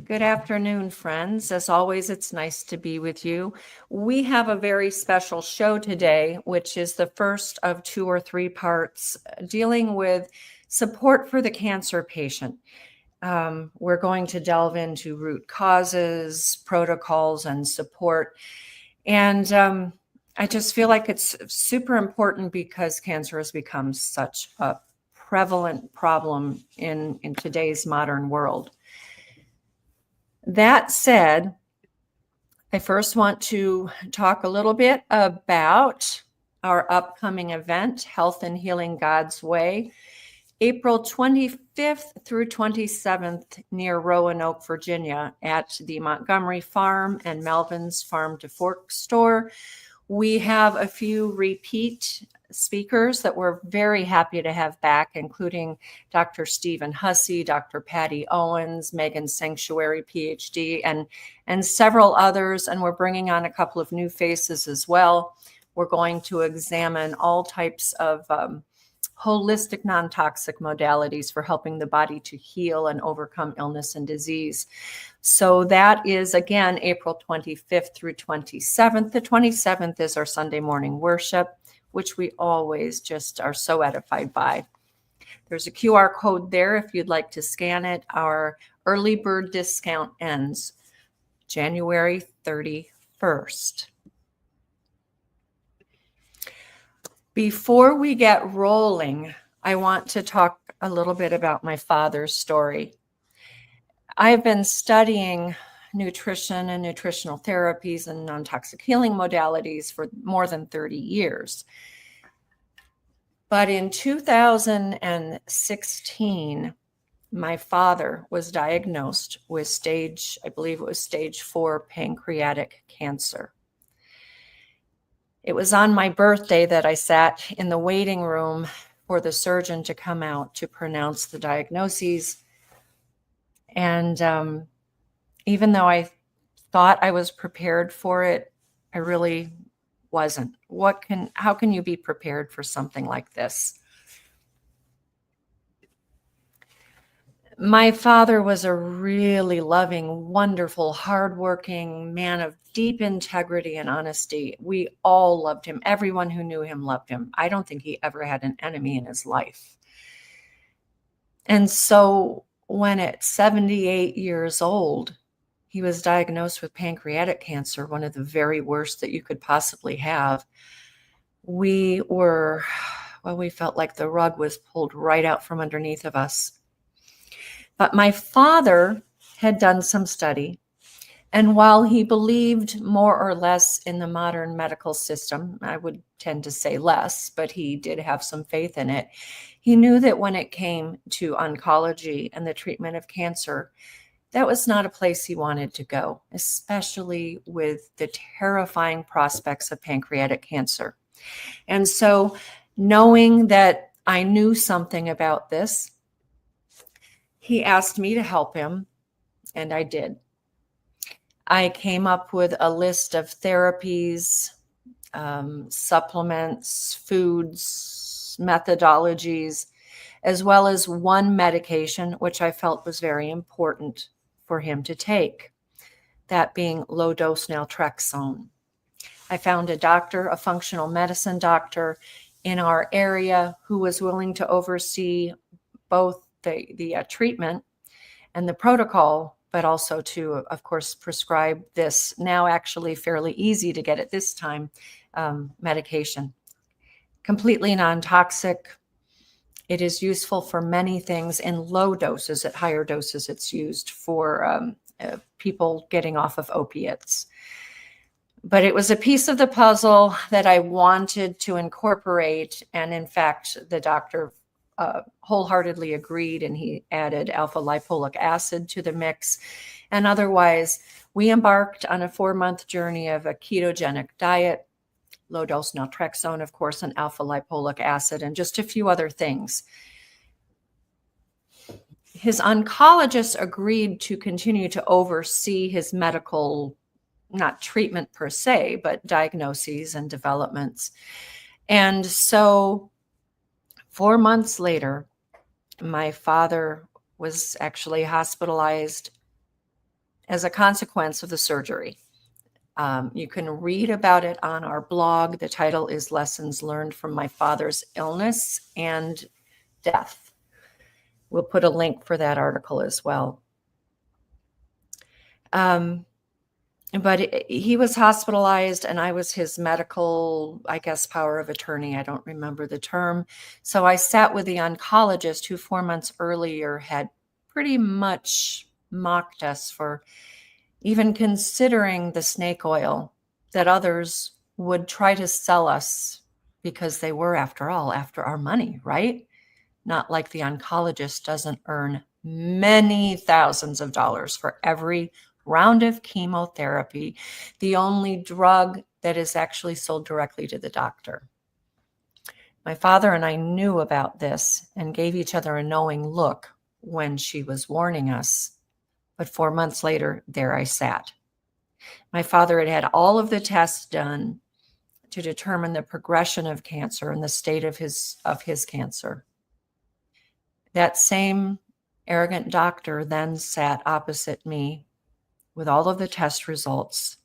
Good afternoon, friends. As always, it's nice to be with you. We have a very special show today, which is the first of 2 or 3 parts dealing with support for the cancer patient. We're going to delve into root causes, protocols, and support. And I just feel like it's super important because cancer has become such a prevalent problem in today's modern world. That said, I first want to talk a little bit about our upcoming event, Health and Healing God's Way, April 25th through 27th near Roanoke, Virginia, at the Montgomery Farm and Melvin's Farm to Fork store. We have a few repeat speakers that we're very happy to have back, including Dr. Stephen Hussey, Dr. Patty Owens, Megan Sanctuary, PhD, and several others. And we're bringing on a couple of new faces as well. We're going to examine all types of holistic, non-toxic modalities for helping the body to heal and overcome illness and disease. So that is, again, April 25th through 27th. The 27th is our Sunday morning worship, which we always just are so edified by. There's a QR code there if you'd like to scan it. Our early bird discount ends January 31st. Before we get rolling, I want to talk a little bit about my father's story. I've been studying nutrition and nutritional therapies and non-toxic healing modalities for more than 30 years. But in 2016, my father was diagnosed with stage 4 pancreatic cancer. It was on my birthday that I sat in the waiting room for the surgeon to come out to pronounce the diagnoses. And even though I thought I was prepared for it, I really wasn't. How can you be prepared for something like this? My father was a really loving, wonderful, hardworking man of deep integrity and honesty. We all loved him. Everyone who knew him loved him. I don't think he ever had an enemy in his life. And so when at 78 years old, he was diagnosed with pancreatic cancer, one of the very worst that you could possibly have, we felt like the rug was pulled right out from underneath of us. But my father had done some study, and while he believed more or less in the modern medical system, I would tend to say less, but he did have some faith in it. He knew that when it came to oncology and the treatment of cancer, that was not a place he wanted to go, especially with the terrifying prospects of pancreatic cancer. And so, knowing that I knew something about this, he asked me to help him, and I did. I came up with a list of therapies, supplements, foods, methodologies, as well as one medication, which I felt was very important for him to take, that being low-dose naltrexone. I found a doctor, a functional medicine doctor in our area who was willing to oversee both the treatment and the protocol, but also to, of course, prescribe this now actually fairly easy to get at this time medication. Completely non-toxic. It is useful for many things in low doses. At higher doses, it's used for people getting off of opiates. But it was a piece of the puzzle that I wanted to incorporate. And in fact, the doctor wholeheartedly agreed, and he added alpha lipolic acid to the mix. And otherwise, we embarked on a 4-month journey of a ketogenic diet, low-dose naltrexone, of course, and alpha lipolic acid, and just a few other things. His oncologist agreed to continue to oversee his medical, not treatment per se, but diagnoses and developments. And so 4 months later, my father was actually hospitalized as a consequence of the surgery. You can read about it on our blog. The title is Lessons Learned from My Father's Illness and Death. We'll put a link for that article as well. But he was hospitalized, and I was his medical, I guess, power of attorney. I don't remember the term. So I sat with the oncologist who 4 months earlier had pretty much mocked us for even considering the snake oil that others would try to sell us, because they were, after all, after our money, right? Not like the oncologist doesn't earn many thousands of dollars for every round of chemotherapy, the only drug that is actually sold directly to the doctor. My father and I knew about this and gave each other a knowing look when she was warning us. But 4 months later, there I sat. My father had had all of the tests done to determine the progression of cancer and the state of his cancer. That same arrogant doctor then sat opposite me with all of the test results.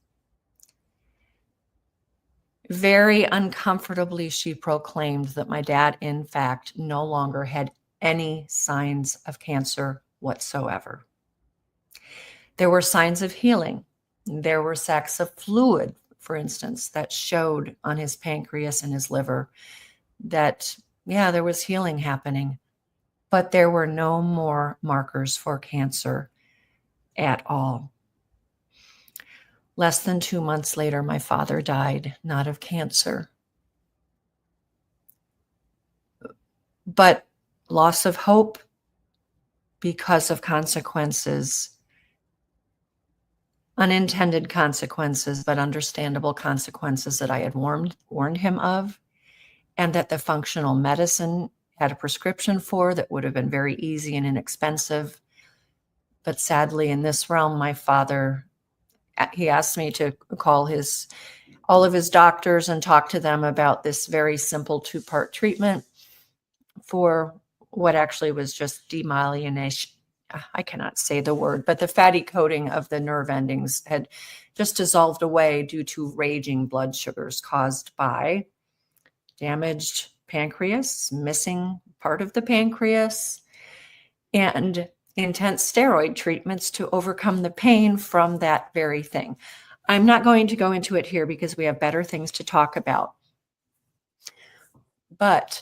Very uncomfortably, she proclaimed that my dad, in fact, no longer had any signs of cancer whatsoever. There were signs of healing. There were sacs of fluid, for instance, that showed on his pancreas and his liver that, yeah, there was healing happening. But there were no more markers for cancer at all. Less than 2 months later, my father died, not of cancer, but loss of hope because of consequences, unintended consequences, but understandable consequences that I had warned him of, and that the functional medicine had a prescription for that would have been very easy and inexpensive. But sadly, in this realm, my father, he asked me to call all of his doctors and talk to them about this very simple 2-part treatment for what actually was just demyelination. I cannot say the word, but the fatty coating of the nerve endings had just dissolved away due to raging blood sugars caused by damaged pancreas, missing part of the pancreas, and intense steroid treatments to overcome the pain from that very thing. I'm not going to go into it here because we have better things to talk about. But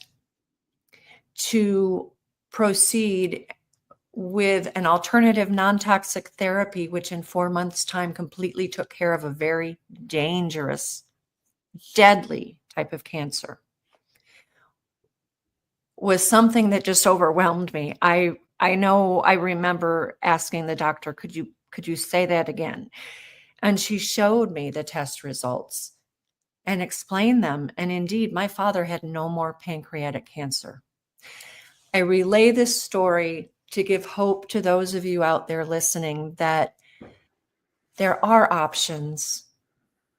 to proceed with an alternative non-toxic therapy, which in 4 months' time completely took care of a very dangerous, deadly type of cancer, was something that just overwhelmed me. I know I remember asking the doctor, could you say that again? And she showed me the test results and explained them. And indeed, my father had no more pancreatic cancer. I relay this story to give hope to those of you out there listening that there are options,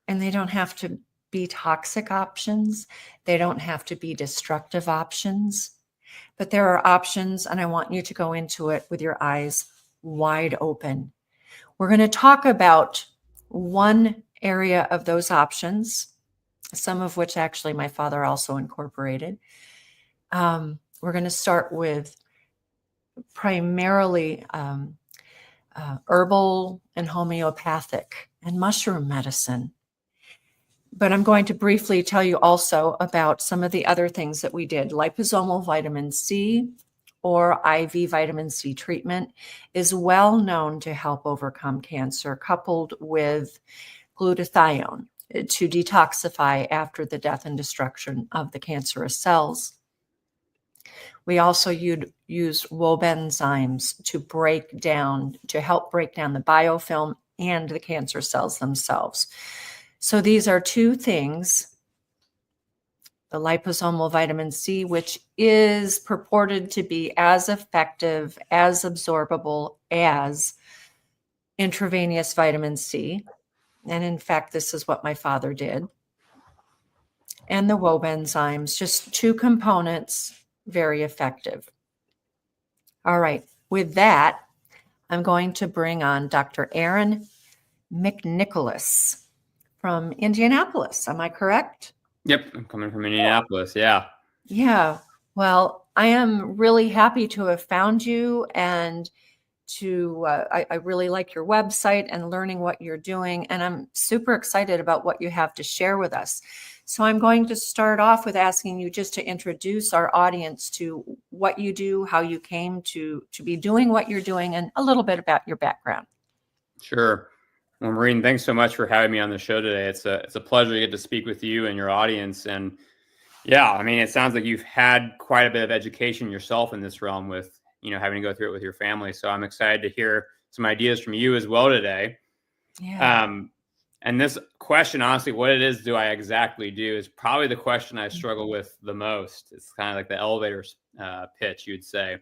and they don't have to be toxic options. They don't have to be destructive options. But there are options, and I want you to go into it with your eyes wide open. We're going to talk about one area of those options, some of which actually my father also incorporated. We're going to start with primarily herbal and homeopathic and mushroom medicine. But I'm going to briefly tell you also about some of the other things that we did. Liposomal vitamin C or IV vitamin C treatment is well known to help overcome cancer, coupled with glutathione to detoxify after the death and destruction of the cancerous cells. We also used wobenzymes to help break down the biofilm and the cancer cells themselves. So these are two things: the liposomal vitamin C, which is purported to be as effective, as absorbable as intravenous vitamin C. And in fact, this is what my father did. And the wobenzymes, just two components, very effective. All right, with that, I'm going to bring on Dr. Aron McNicholas from Indianapolis. Am I correct? Yep, I'm coming from Indianapolis. Yeah. Yeah. Well, I am really happy to have found you, and I really like your website and learning what you're doing. And I'm super excited about what you have to share with us. So I'm going to start off with asking you just to introduce our audience to what you do, how you came to be doing what you're doing, and a little bit about your background. Sure. Well, Maureen, thanks so much for having me on the show today. It's a pleasure to get to speak with you and your audience. And yeah, I mean, it sounds like you've had quite a bit of education yourself in this realm with, having to go through it with your family. So I'm excited to hear some ideas from you as well today. Yeah. And this question, honestly, what it is do I exactly do is probably the question I struggle with the most. It's kind of like the elevator pitch, you'd say.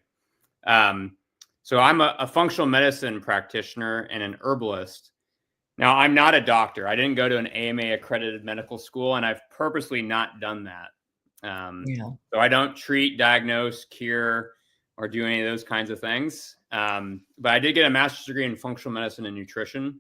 So I'm a functional medicine practitioner and an herbalist. Now, I'm not a doctor. I didn't go to an AMA accredited medical school, and I've purposely not done that. So I don't treat, diagnose, cure, or do any of those kinds of things. But I did get a master's degree in functional medicine and nutrition,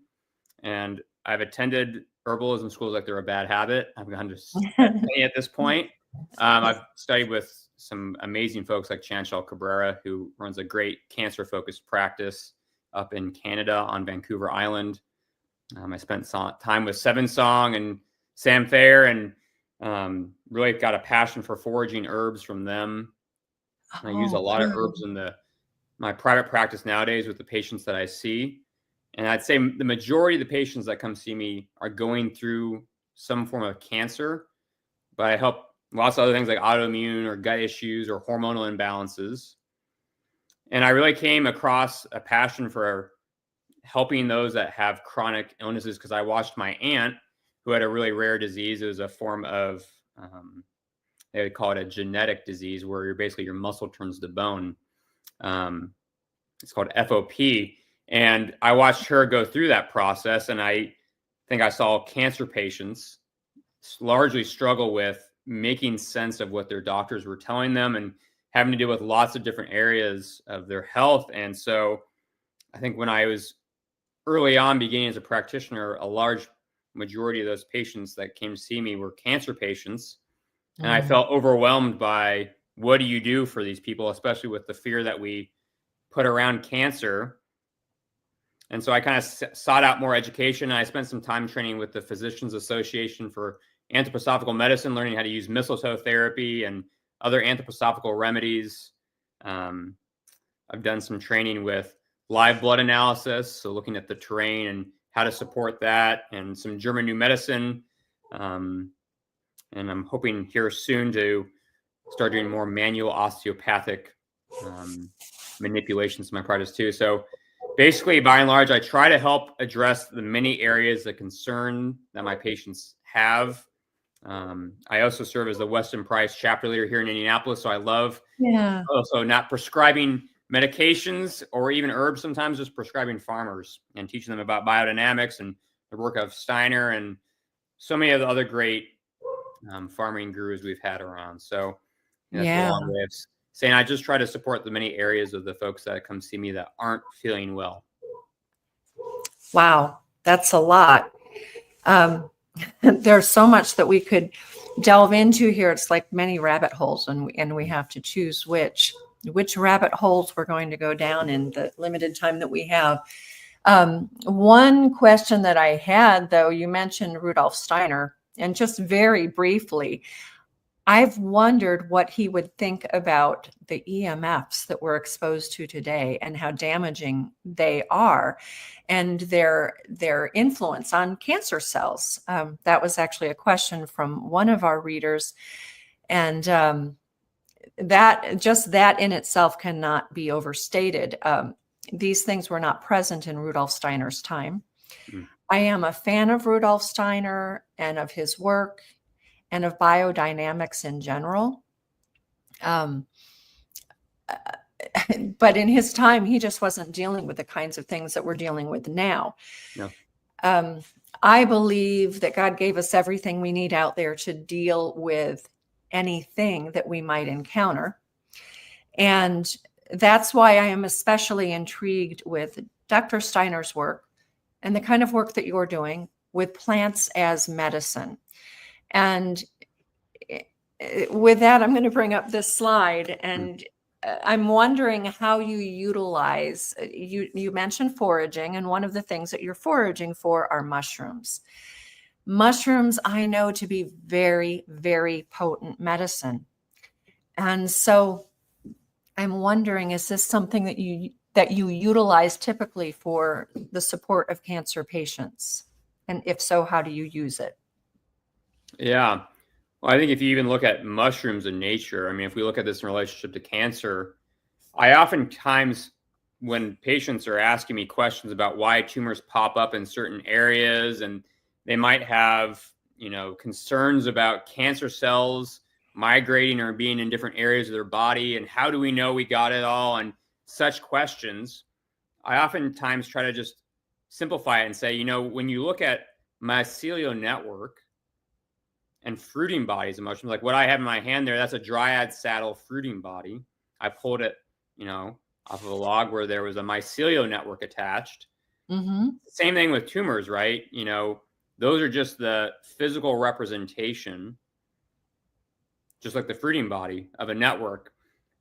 and I've attended herbalism schools like they're a bad habit. I've gone to many at this point. I've studied with some amazing folks like Chanchal Cabrera, who runs a great cancer-focused practice up in Canada on Vancouver Island. I spent time with Seven Song and Sam Fair, and really got a passion for foraging herbs from them. I use a lot of herbs in my private practice nowadays with the patients that I see. And I'd say the majority of the patients that come see me are going through some form of cancer, but I help lots of other things like autoimmune or gut issues or hormonal imbalances. And I really came across a passion for helping those that have chronic illnesses because I watched my aunt who had a really rare disease. It was a form of, they would call it a genetic disease where your muscle turns to bone. It's called FOP. And I watched her go through that process. And I think I saw cancer patients largely struggle with making sense of what their doctors were telling them and having to deal with lots of different areas of their health. And so I think when I was early on beginning as a practitioner, a large majority of those patients that came to see me were cancer patients. And I felt overwhelmed by what do you do for these people, especially with the fear that we put around cancer. And so I kind of sought out more education. I spent some time training with the Physicians Association for Anthroposophical Medicine, learning how to use mistletoe therapy and other anthroposophical remedies. I've done some training with live blood analysis, so looking at the terrain and how to support that, and some German New Medicine. And I'm hoping here soon to start doing more manual osteopathic manipulations in my practice too. So basically, by and large, I try to help address the many areas of concern that my patients have. I also serve as the Weston Price chapter leader here in Indianapolis. So I love also not prescribing medications or even herbs, sometimes just prescribing farmers and teaching them about biodynamics and the work of Steiner and so many of the other great farming gurus we've had around. So that's a long way of saying I just try to support the many areas of the folks that come see me that aren't feeling well. Wow, that's a lot. There's so much that we could delve into here. It's like many rabbit holes, and we have to choose which rabbit holes we're going to go down in the limited time that we have. One question that I had, though, you mentioned Rudolf Steiner, and just very briefly, I've wondered what he would think about the EMFs that we're exposed to today and how damaging they are and their influence on cancer cells. That was actually a question from one of our readers. And that in itself cannot be overstated. These things were not present in Rudolf Steiner's time. I am a fan of Rudolf Steiner and of his work and of biodynamics in general. But in his time, he just wasn't dealing with the kinds of things that we're dealing with now. No. I believe that God gave us everything we need out there to deal with anything that we might encounter. And that's why I am especially intrigued with Dr. Steiner's work and the kind of work that you're doing with plants as medicine. And with that, I'm going to bring up this slide, and I'm wondering how you utilize, you mentioned foraging, and one of the things that you're foraging for are mushrooms. Mushrooms I know to be very, very potent medicine. And so I'm wondering, is this something that you utilize typically for the support of cancer patients? And if so, how do you use it? Yeah. Well, I think if you even look at mushrooms in nature, I mean, if we look at this in relationship to cancer, I oftentimes, when patients are asking me questions about why tumors pop up in certain areas, and they might have, concerns about cancer cells migrating or being in different areas of their body, and how do we know we got it all, and such questions, I oftentimes try to just simplify it and say, when you look at mycelial network and fruiting bodies of mushrooms, like what I have in my hand there, that's a dryad saddle fruiting body. I pulled it, off of a log where there was a mycelial network attached. Mm-hmm. Same thing with tumors, right? Those are just the physical representation, just like the fruiting body of a network.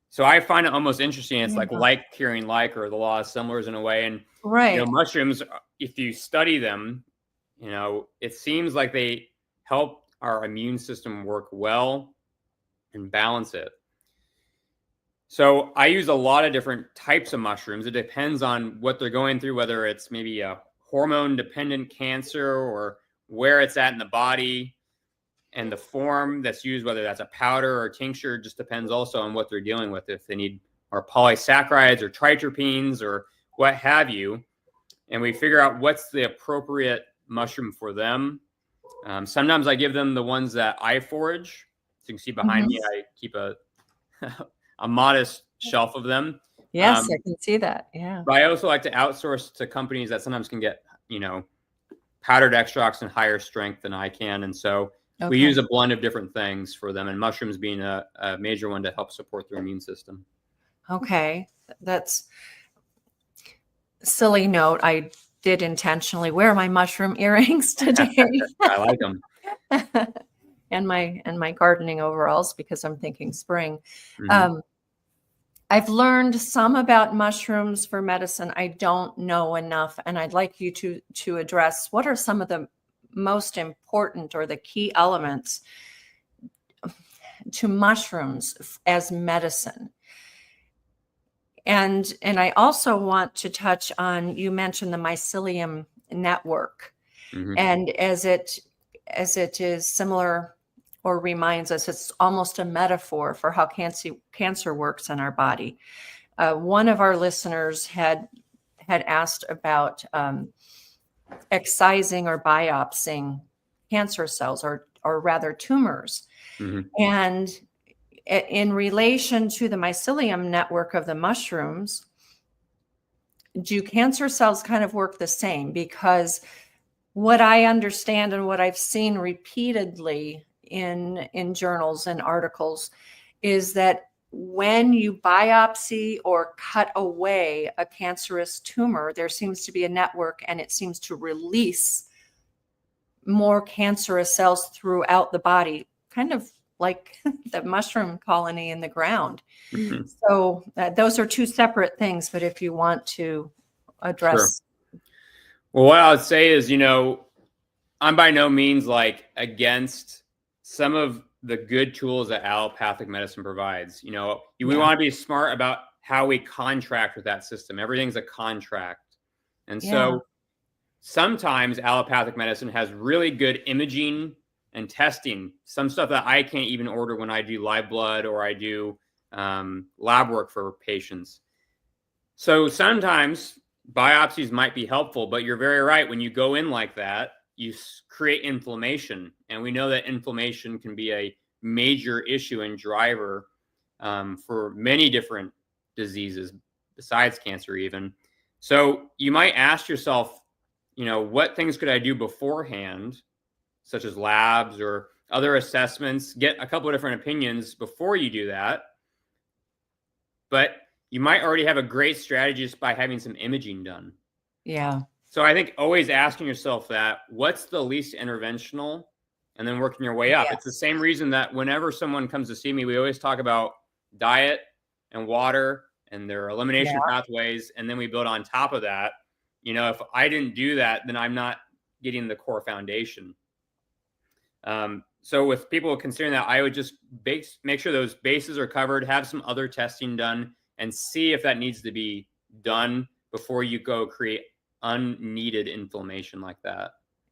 So I find it almost interesting. It's like curing like, or the law of similars in a way. And right. Mushrooms, if you study them, it seems like they help our immune system work well and balance it. So I use a lot of different types of mushrooms. It depends on what they're going through, whether it's maybe a hormone-dependent cancer or where it's at in the body, and the form that's used, whether that's a powder or tincture, just depends also on what they're dealing with. If they need more polysaccharides or triterpenes or what have you, and we figure out what's the appropriate mushroom for them. Sometimes I give them the ones that I forage. So you can see behind me, I keep a modest shelf of them. Yes, I can see that. Yeah. But I also like to outsource to companies that sometimes can get, powdered extracts in higher strength than I can. And so we use a blend of different things for them, and mushrooms being a major one to help support their immune system. Okay. That's a silly note. I did intentionally wear my mushroom earrings today. I like them. and my gardening overalls, because I'm thinking spring. Mm-hmm. I've learned some about mushrooms for medicine. I don't know enough, and I'd like you to address what are some of the most important or the key elements to mushrooms as medicine. And I also want to touch on, you mentioned the mycelium network, and as it is similar, or reminds us, it's almost a metaphor for how cancer works in our body. One of our listeners had asked about excising or biopsying cancer cells, or rather tumors. And in relation to the mycelium network of the mushrooms, do cancer cells kind of work the same? Because what I understand and what I've seen repeatedly in journals and articles is that when you biopsy or cut away a cancerous tumor, there seems to be a network, and it seems to release more cancerous cells throughout the body, kind of like the mushroom colony in the ground. So those are two separate things, but if you want to address. Sure. Well, what I would say is, I'm by no means against some of the good tools that allopathic medicine provides. We want to be smart about how we contract with that system. Everything's a contract. And so sometimes allopathic medicine has really good imaging and testing, some stuff that I can't even order when I do live blood or I do lab work for patients. So sometimes biopsies might be helpful, but you're very right. When you go in like that, you create inflammation. And we know that inflammation can be a major issue and driver for many different diseases besides cancer even. So you might ask yourself, what things could I do beforehand, such as labs or other assessments, get a couple of different opinions before you do that. But you might already have a great strategy just by having some imaging done. Yeah. So I think always asking yourself that, what's the least interventional, and then working your way up. It's the Yes. same reason that whenever someone comes to see me, we always talk about diet and water and their elimination Yeah. pathways. And then we build on top of that. If I didn't do that, then I'm not getting the core foundation. So with people considering that, I would just make sure those bases are covered, have some other testing done, and see if that needs to be done before you go create unneeded inflammation like that.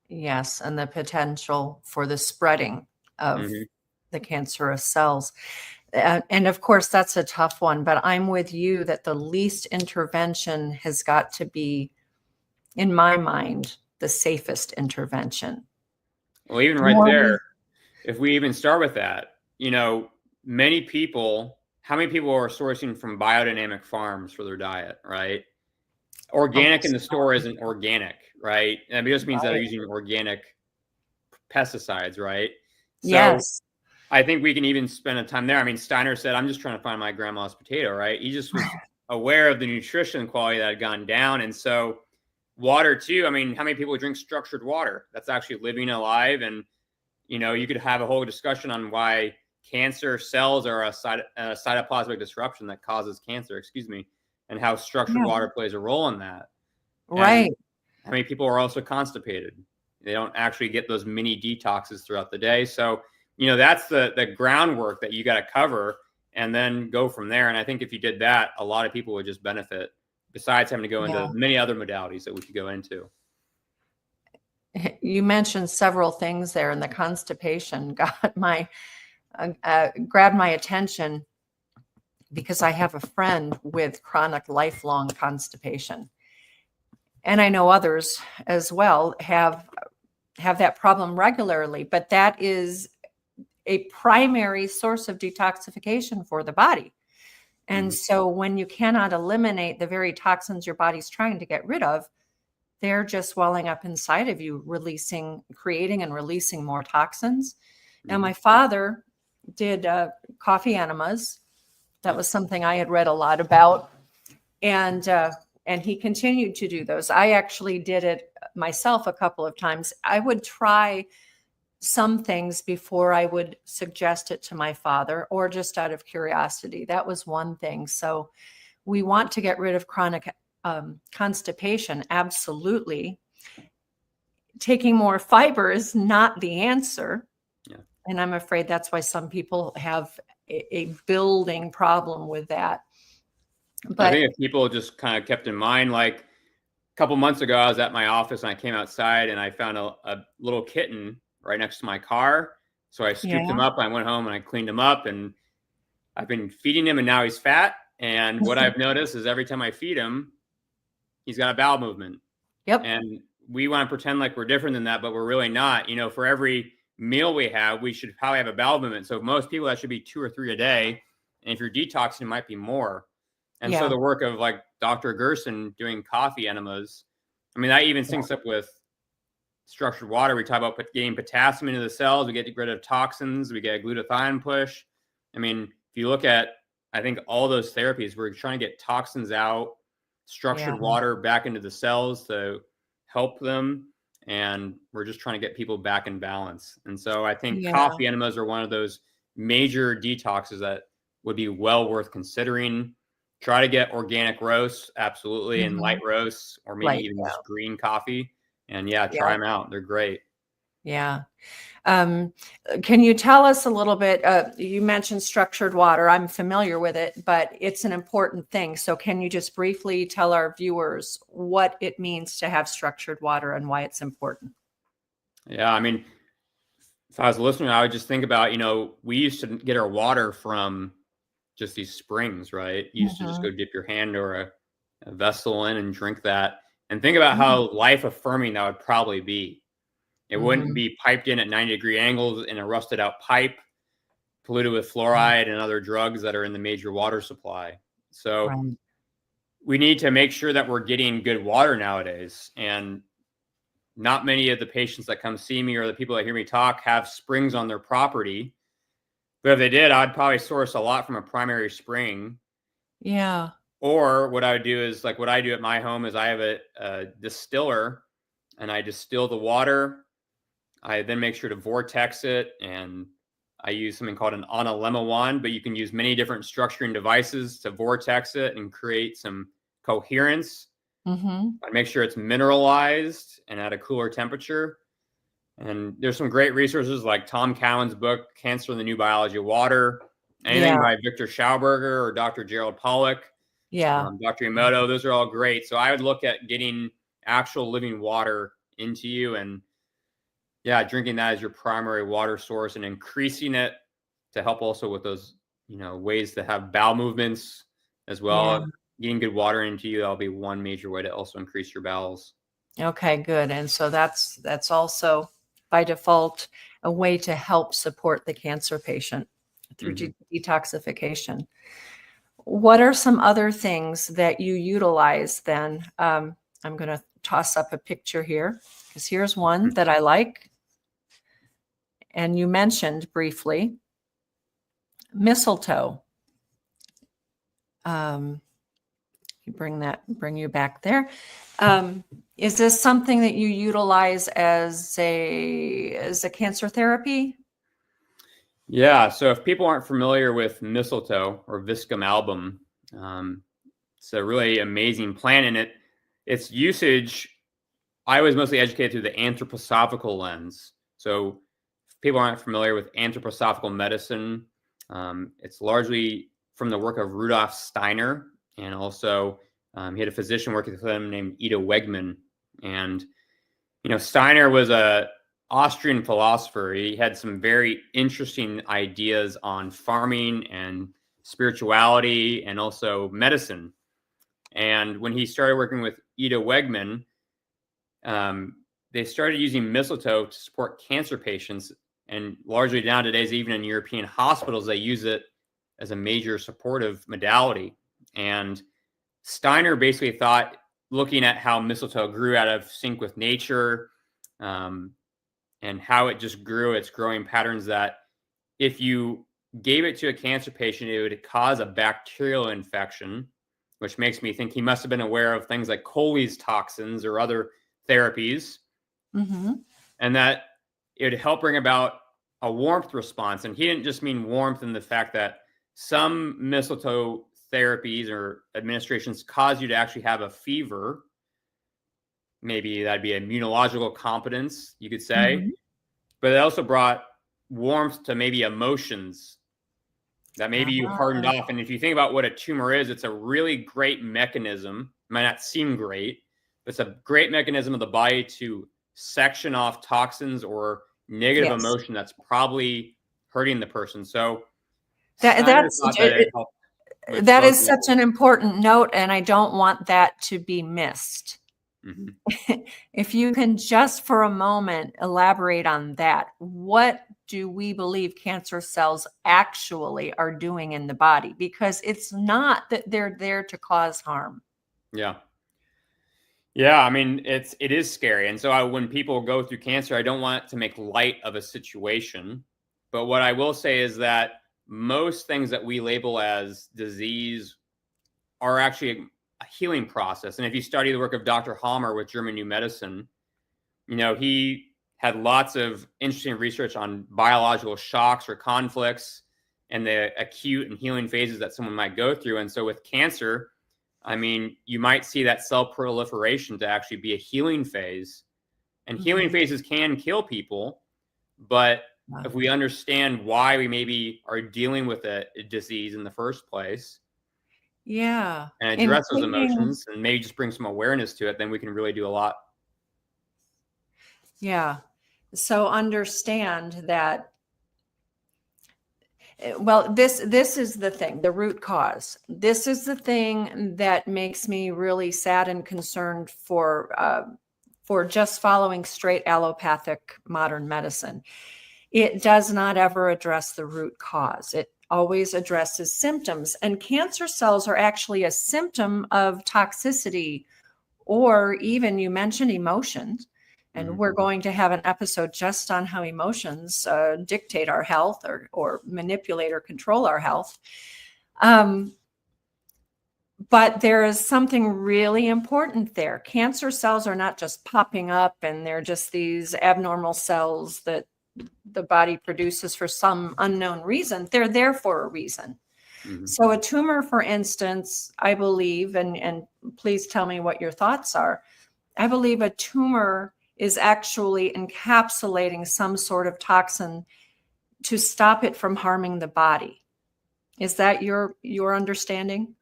Yes. And the potential for the spreading of the cancerous cells. And of course, that's a tough one, but I'm with you that the least intervention has got to be, in my mind, the safest intervention. Well, even right there, if we even start with that, many people, how many people are sourcing from biodynamic farms for their diet, right? Organic in the store isn't organic, right? And it just means that they're using organic pesticides, right? So yes. I think we can even spend a time there. I mean, Steiner said, I'm just trying to find my grandma's potato, right? He just was aware of the nutrition quality that had gone down. And so water too, I mean, how many people drink structured water? That's actually living alive. And, you could have a whole discussion on why cancer cells are a cytoplasmic disruption that causes cancer, and how structured water plays a role in that. Right. And how many people are also constipated? They don't actually get those mini detoxes throughout the day. So, that's the groundwork that you got to cover and then go from there. And I think if you did that, a lot of people would just benefit, besides having to go into many other modalities that we could go into. You mentioned several things there, and the constipation grabbed my attention because I have a friend with chronic lifelong constipation. And I know others as well have that problem regularly, but that is a primary source of detoxification for the body. And so when you cannot eliminate the very toxins your body's trying to get rid of, they're just welling up inside of you, creating and releasing more toxins. Now, my father did coffee enemas. That was something I had read a lot about. And he continued to do those. I actually did it myself a couple of times. I would try some things before I would suggest it to my father, or just out of curiosity. That was one thing. So we want to get rid of chronic constipation. Absolutely. Taking more fiber is not the answer. Yeah. And I'm afraid that's why some people have a building problem with that. But I think if people just kind of kept in mind, like a couple months ago, I was at my office and I came outside and I found a little kitten right next to my car. So I scooped him up. I went home and I cleaned him up, and I've been feeding him, and now he's fat. And what I've noticed is every time I feed him, he's got a bowel movement. Yep. And we want to pretend like we're different than that, but we're really not. For every meal we have, we should probably have a bowel movement. So most people, that should be 2 or 3 a day. And if you're detoxing, it might be more. And so the work of like Dr. Gerson doing coffee enemas, I mean, that even syncs up with structured water. We talk about getting potassium into the cells. We get rid of toxins. We get a glutathione push. I mean, if you look at, I think all those therapies, we're trying to get toxins out, structured water back into the cells to help them. And we're just trying to get people back in balance. And so I think coffee enemas are one of those major detoxes that would be well worth considering. Try to get organic roasts, absolutely, and light roasts, or maybe even just green coffee. And try them out. They're great. Yeah. Can you tell us a little bit? You mentioned structured water. I'm familiar with it, but it's an important thing. So can you just briefly tell our viewers what it means to have structured water and why it's important? Yeah. I mean, if I was listening, I would just think about, we used to get our water from just these springs, right? You used to just go dip your hand or a vessel in and drink that. And think about how life affirming that would probably be. It wouldn't be piped in at 90-degree angles in a rusted out pipe, polluted with fluoride and other drugs that are in the major water supply. So we need to make sure that we're getting good water nowadays. And not many of the patients that come see me or the people that hear me talk have springs on their property. But if they did, I'd probably source a lot from a primary spring. Yeah. Or what I would do is like what I do at my home is I have a distiller, and I distill the water. I then make sure to vortex it, and I use something called an analemma wand, but you can use many different structuring devices to vortex it and create some coherence. I make sure it's mineralized and at a cooler temperature. And there's some great resources like Tom Cowan's book, Cancer and the New Biology of Water, anything by Victor Schauberger or Dr. Gerald Pollack, Dr. Emoto. Those are all great. So I would look at getting actual living water into you, and drinking that as your primary water source and increasing it to help also with those, ways to have bowel movements as well. Getting good water into you, that'll be one major way to also increase your bowels. Okay, good. And so that's also by default a way to help support the cancer patient through detoxification. What are some other things that you utilize then? I'm going to toss up a picture here because here's one that I like. And you mentioned briefly mistletoe. Bring you back there. Is this something that you utilize as a cancer therapy? Yeah. So if people aren't familiar with mistletoe or Viscum album, it's a really amazing plant, and its usage, I was mostly educated through the anthroposophical lens. So if people aren't familiar with anthroposophical medicine, it's largely from the work of Rudolf Steiner, and also he had a physician working with him named Ida Wegman. And, Steiner was a Austrian philosopher. He had some very interesting ideas on farming and spirituality and also medicine. And when he started working with Ida Wegman, they started using mistletoe to support cancer patients. And largely nowadays, even in European hospitals, they use it as a major supportive modality. And Steiner basically thought, looking at how mistletoe grew out of sync with nature, and how it just grew, its growing patterns, that if you gave it to a cancer patient, it would cause a bacterial infection, which makes me think he must have been aware of things like Coley's toxins or other therapies, and that it would help bring about a warmth response. And he didn't just mean warmth in the fact that some mistletoe therapies or administrations cause you to actually have a fever. Maybe that'd be immunological competence, you could say. But it also brought warmth to maybe emotions that maybe you hardened off. And if you think about what a tumor is, it's a really great mechanism. It might not seem great, but it's a great mechanism of the body to section off toxins or negative emotion that's probably hurting the person. So that is such an important note, and I don't want that to be missed. If you can just for a moment elaborate on that, what do we believe cancer cells actually are doing in the body? Because it's not that they're there to cause harm. Yeah. I mean, it is scary. And so when people go through cancer, I don't want to make light of a situation. But what I will say is that most things that we label as disease are actually a healing process. And if you study the work of Dr. Halmer with German New Medicine, he had lots of interesting research on biological shocks or conflicts and the acute and healing phases that someone might go through. And so with cancer, I mean, you might see that cell proliferation to actually be a healing phase. And healing phases can kill people, but if we understand why we maybe are dealing with a disease in the first place, and address those emotions and maybe just bring some awareness to it, then we can really do a lot. So understand that, well, this is the thing, the root cause. This is the thing that makes me really sad and concerned for just following straight allopathic modern medicine. It does not ever address the root cause. It always addresses symptoms, and cancer cells are actually a symptom of toxicity, or even, you mentioned emotions, and we're going to have an episode just on how emotions dictate our health or manipulate or control our health. But there is something really important there. Cancer cells are not just popping up and they're just these abnormal cells that the body produces for some unknown reason. They're there for a reason. So a tumor, for instance, I believe, and please tell me what your thoughts are, I believe a tumor is actually encapsulating some sort of toxin to stop it from harming the body. Is that your understanding?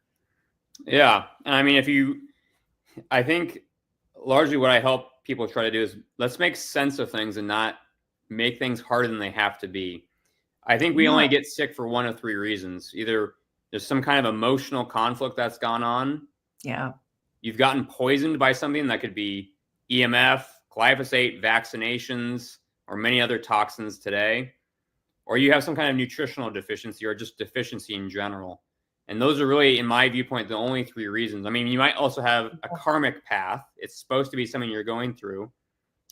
Yeah. I mean, I think largely what I help people try to do is let's make sense of things and not make things harder than they have to be. I think we only get sick for one of three reasons. Either there's some kind of emotional conflict that's gone on. Yeah. You've gotten poisoned by something that could be EMF, glyphosate, vaccinations, or many other toxins today. Or you have some kind of nutritional deficiency or just deficiency in general. And those are really, in my viewpoint, the only three reasons. I mean, you might also have a karmic path. It's supposed to be something you're going through.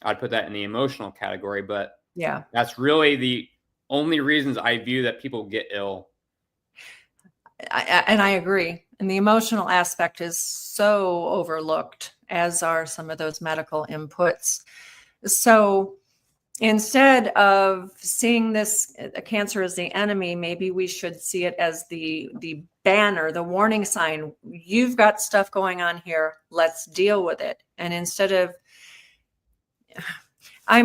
I'd put that in the emotional category, but Yeah. that's really the only reasons I view that people get ill. And I agree. And the emotional aspect is so overlooked, as are some of those medical inputs. So instead of seeing this cancer as the enemy, maybe we should see it as the banner, the warning sign. You've got stuff going on here. Let's deal with it. And instead of, I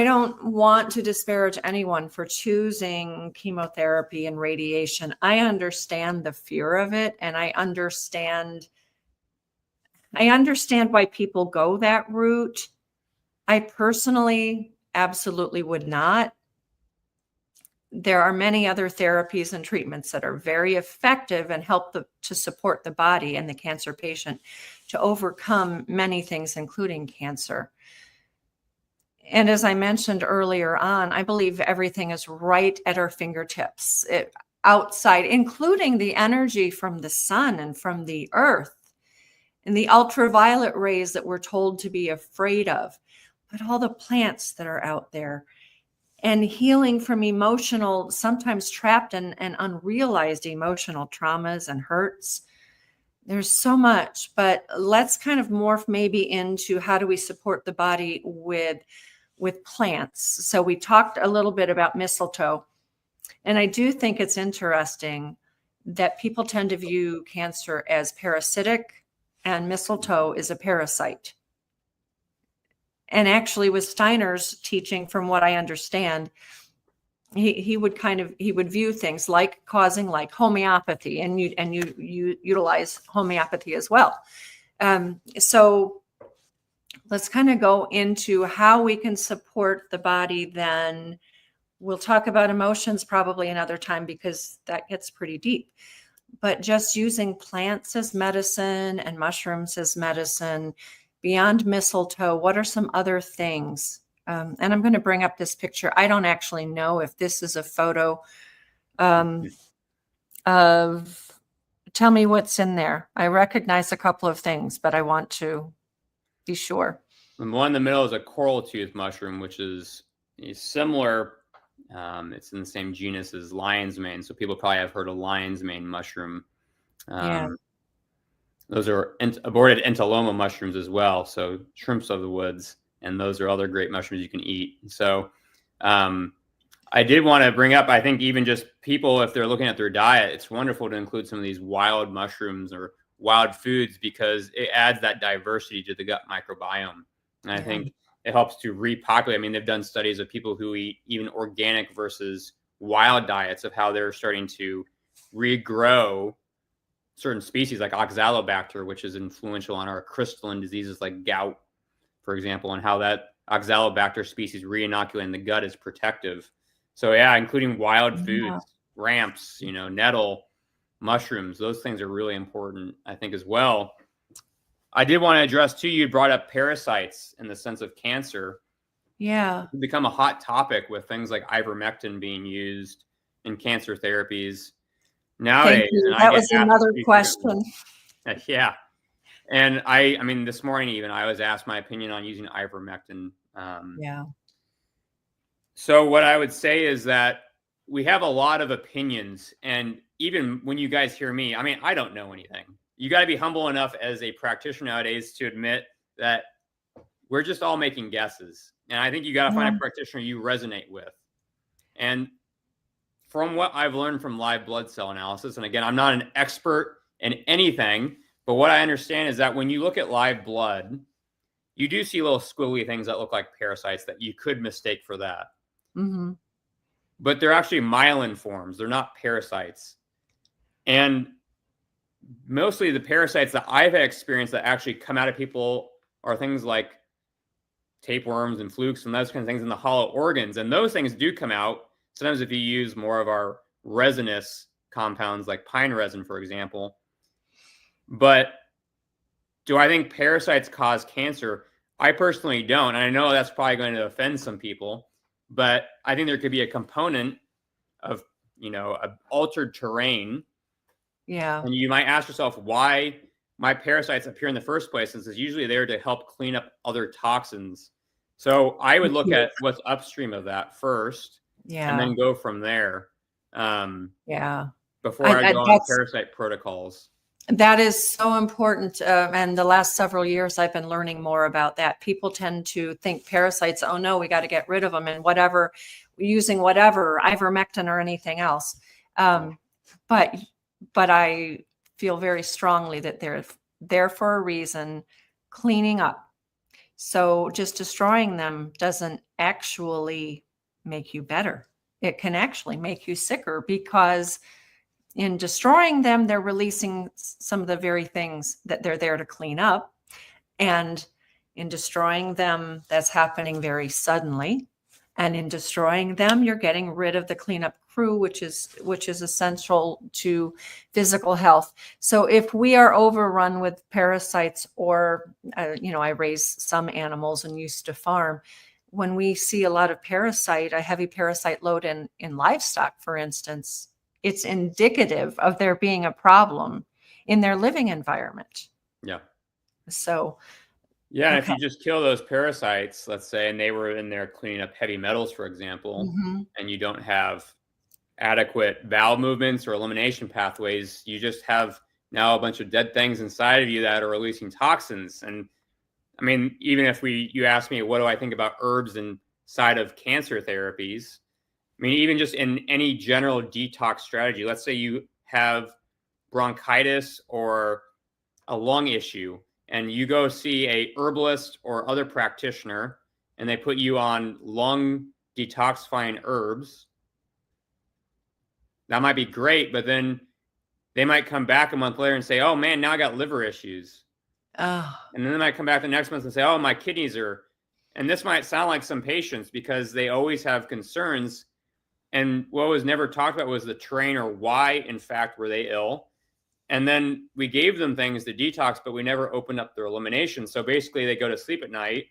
don't want to disparage anyone for choosing chemotherapy and radiation. I understand the fear of it, and I understand why people go that route. I personally absolutely would not. There are many other therapies and treatments that are very effective and help to support the body and the cancer patient to overcome many things, including cancer. And as I mentioned earlier on, I believe everything is right at our fingertips, outside, including the energy from the sun and from the earth and the ultraviolet rays that we're told to be afraid of, but all the plants that are out there, and healing from emotional, sometimes trapped and unrealized emotional traumas and hurts. There's so much, but let's kind of morph maybe into how do we support the body with plants. So we talked a little bit about mistletoe, and I do think it's interesting that people tend to view cancer as parasitic, and mistletoe is a parasite. And actually with Steiner's teaching, from what I understand, he would view things like causing like homeopathy, and you utilize homeopathy as well. So let's kind of go into how we can support the body. Then we'll talk about emotions probably another time because that gets pretty deep. But just using plants as medicine and mushrooms as medicine, beyond mistletoe, what are some other things? And I'm going to bring up this picture. I don't actually know if this is a photo of, tell me what's in there. I recognize a couple of things, but I want to be sure. The one in the middle is a coral tooth mushroom, which is similar. It's in the same genus as lion's mane. So people probably have heard of lion's mane mushroom. Yeah. Those are aborted entaloma mushrooms as well. So shrimps of the woods, and those are other great mushrooms you can eat. So I did want to bring up, I think even just people, if they're looking at their diet, it's wonderful to include some of these wild mushrooms or wild foods because it adds that diversity to the gut microbiome. And I think it helps to repopulate. I mean, they've done studies of people who eat even organic versus wild diets of how they're starting to regrow certain species like oxalobacter, which is influential on our crystalline diseases like gout, for example, and how that oxalobacter species re-inoculate in the gut is protective. So yeah, including wild foods, ramps, nettle, mushrooms, those things are really important, I think, as well. I did want to address too, you brought up parasites in the sense of cancer. Yeah. It's become a hot topic with things like ivermectin being used in cancer therapies nowadays. And that was another question. Yeah. And I mean, this morning even, I was asked my opinion on using ivermectin. Yeah. So what I would say is that we have a lot of opinions. And even when you guys hear me, I mean, I don't know anything. you got to be humble enough as a practitioner nowadays to admit that we're just all making guesses. And I think you got to find a practitioner you resonate with. And from what I've learned from live blood cell analysis, and again, I'm not an expert in anything, but what I understand is that when you look at live blood, you do see little squiggly things that look like parasites that you could mistake for that. Mm-hmm. But they're actually myelin forms. They're not parasites. And mostly the parasites that I've had experienced that actually come out of people are things like tapeworms and flukes and those kinds of things in the hollow organs. And those things do come out sometimes if you use more of our resinous compounds like pine resin, for example. But do I think parasites cause cancer? I personally don't. And I know that's probably going to offend some people, but I think there could be a component of, altered terrain. Yeah. And you might ask yourself why my parasites appear in the first place, since it's usually there to help clean up other toxins. So I would look at what's upstream of that first, and then go from there. Before I go on parasite protocols. That is so important. And the last several years, I've been learning more about that. People tend to think parasites, oh no, we got to get rid of them, and using whatever, ivermectin or anything else. But I feel very strongly that they're there for a reason, cleaning up. So just destroying them doesn't actually make you better. It can actually make you sicker, because in destroying them, they're releasing some of the very things that they're there to clean up. And in destroying them, that's happening very suddenly. And in destroying them, you're getting rid of the cleanup crew, which is essential to physical health. So if we are overrun with parasites, or, I raise some animals and used to farm, when we see a lot of a heavy parasite load in livestock, for instance, it's indicative of there being a problem in their living environment. Yeah. So. Yeah, if you just kill those parasites, let's say, and they were in there cleaning up heavy metals, for example, and you don't have adequate bowel movements or elimination pathways, you just have now a bunch of dead things inside of you that are releasing toxins. And I mean, even if you ask me, what do I think about herbs inside of cancer therapies? I mean, even just in any general detox strategy, let's say you have bronchitis or a lung issue, and you go see a herbalist or other practitioner, and they put you on lung detoxifying herbs. That might be great, but then they might come back a month later and say, oh man, now I got liver issues. And then they might come back the next month and say, oh, my kidneys are, and this might sound like some patients, because they always have concerns. And what was never talked about was the terrain, or why, in fact, were they ill. And then we gave them things to detox, but we never opened up their elimination. So basically they go to sleep at night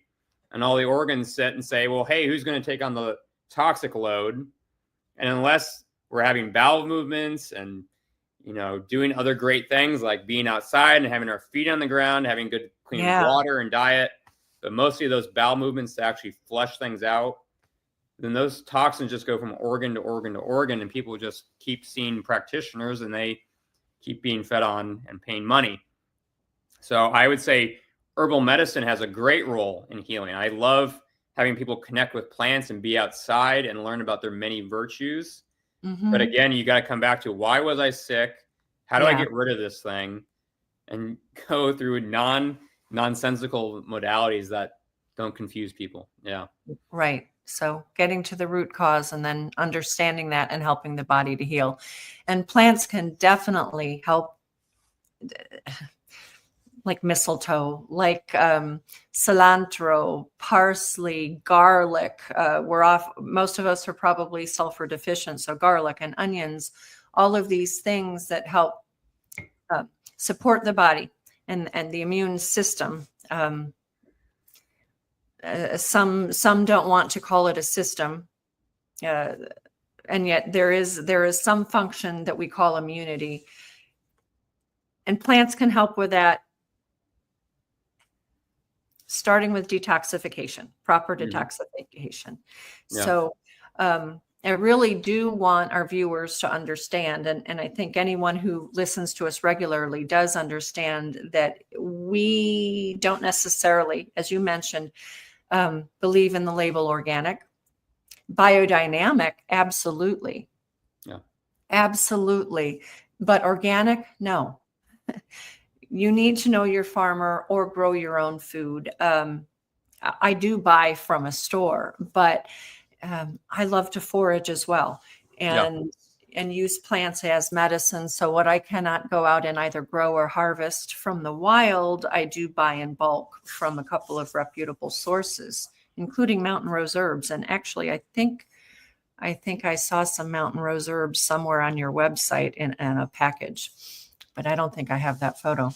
and all the organs sit and say, well, hey, who's going to take on the toxic load? And unless we're having bowel movements and, doing other great things like being outside and having our feet on the ground, having good clean water and diet, but mostly those bowel movements to actually flush things out, then those toxins just go from organ to organ to organ, and people just keep seeing practitioners and they keep being fed on and paying money. So I would say herbal medicine has a great role in healing. I love having people connect with plants and be outside and learn about their many virtues. But again, you got to come back to, why was I sick? How do I get rid of this thing? And go through nonsensical modalities that don't confuse people. Yeah. Right. So getting to the root cause and then understanding that and helping the body to heal. And plants can definitely help, like mistletoe, like cilantro, parsley, garlic. Most of us are probably sulfur deficient. So garlic and onions, all of these things that help support the body and the immune system. Some don't want to call it a system, and yet there is some function that we call immunity, and plants can help with that, starting with detoxification, proper detoxification. So I really do want our viewers to understand, and I think anyone who listens to us regularly does understand that we don't necessarily, as you mentioned, believe in the label organic. Biodynamic, absolutely. Yeah. Absolutely. But organic, no. You need to know your farmer or grow your own food. I do buy from a store, but I love to forage as well, Yeah. and use plants as medicine. So what I cannot go out and either grow or harvest from the wild, I do buy in bulk from a couple of reputable sources, including Mountain Rose Herbs. And actually, I think I saw some Mountain Rose Herbs somewhere on your website in a package, but I don't think I have that photo.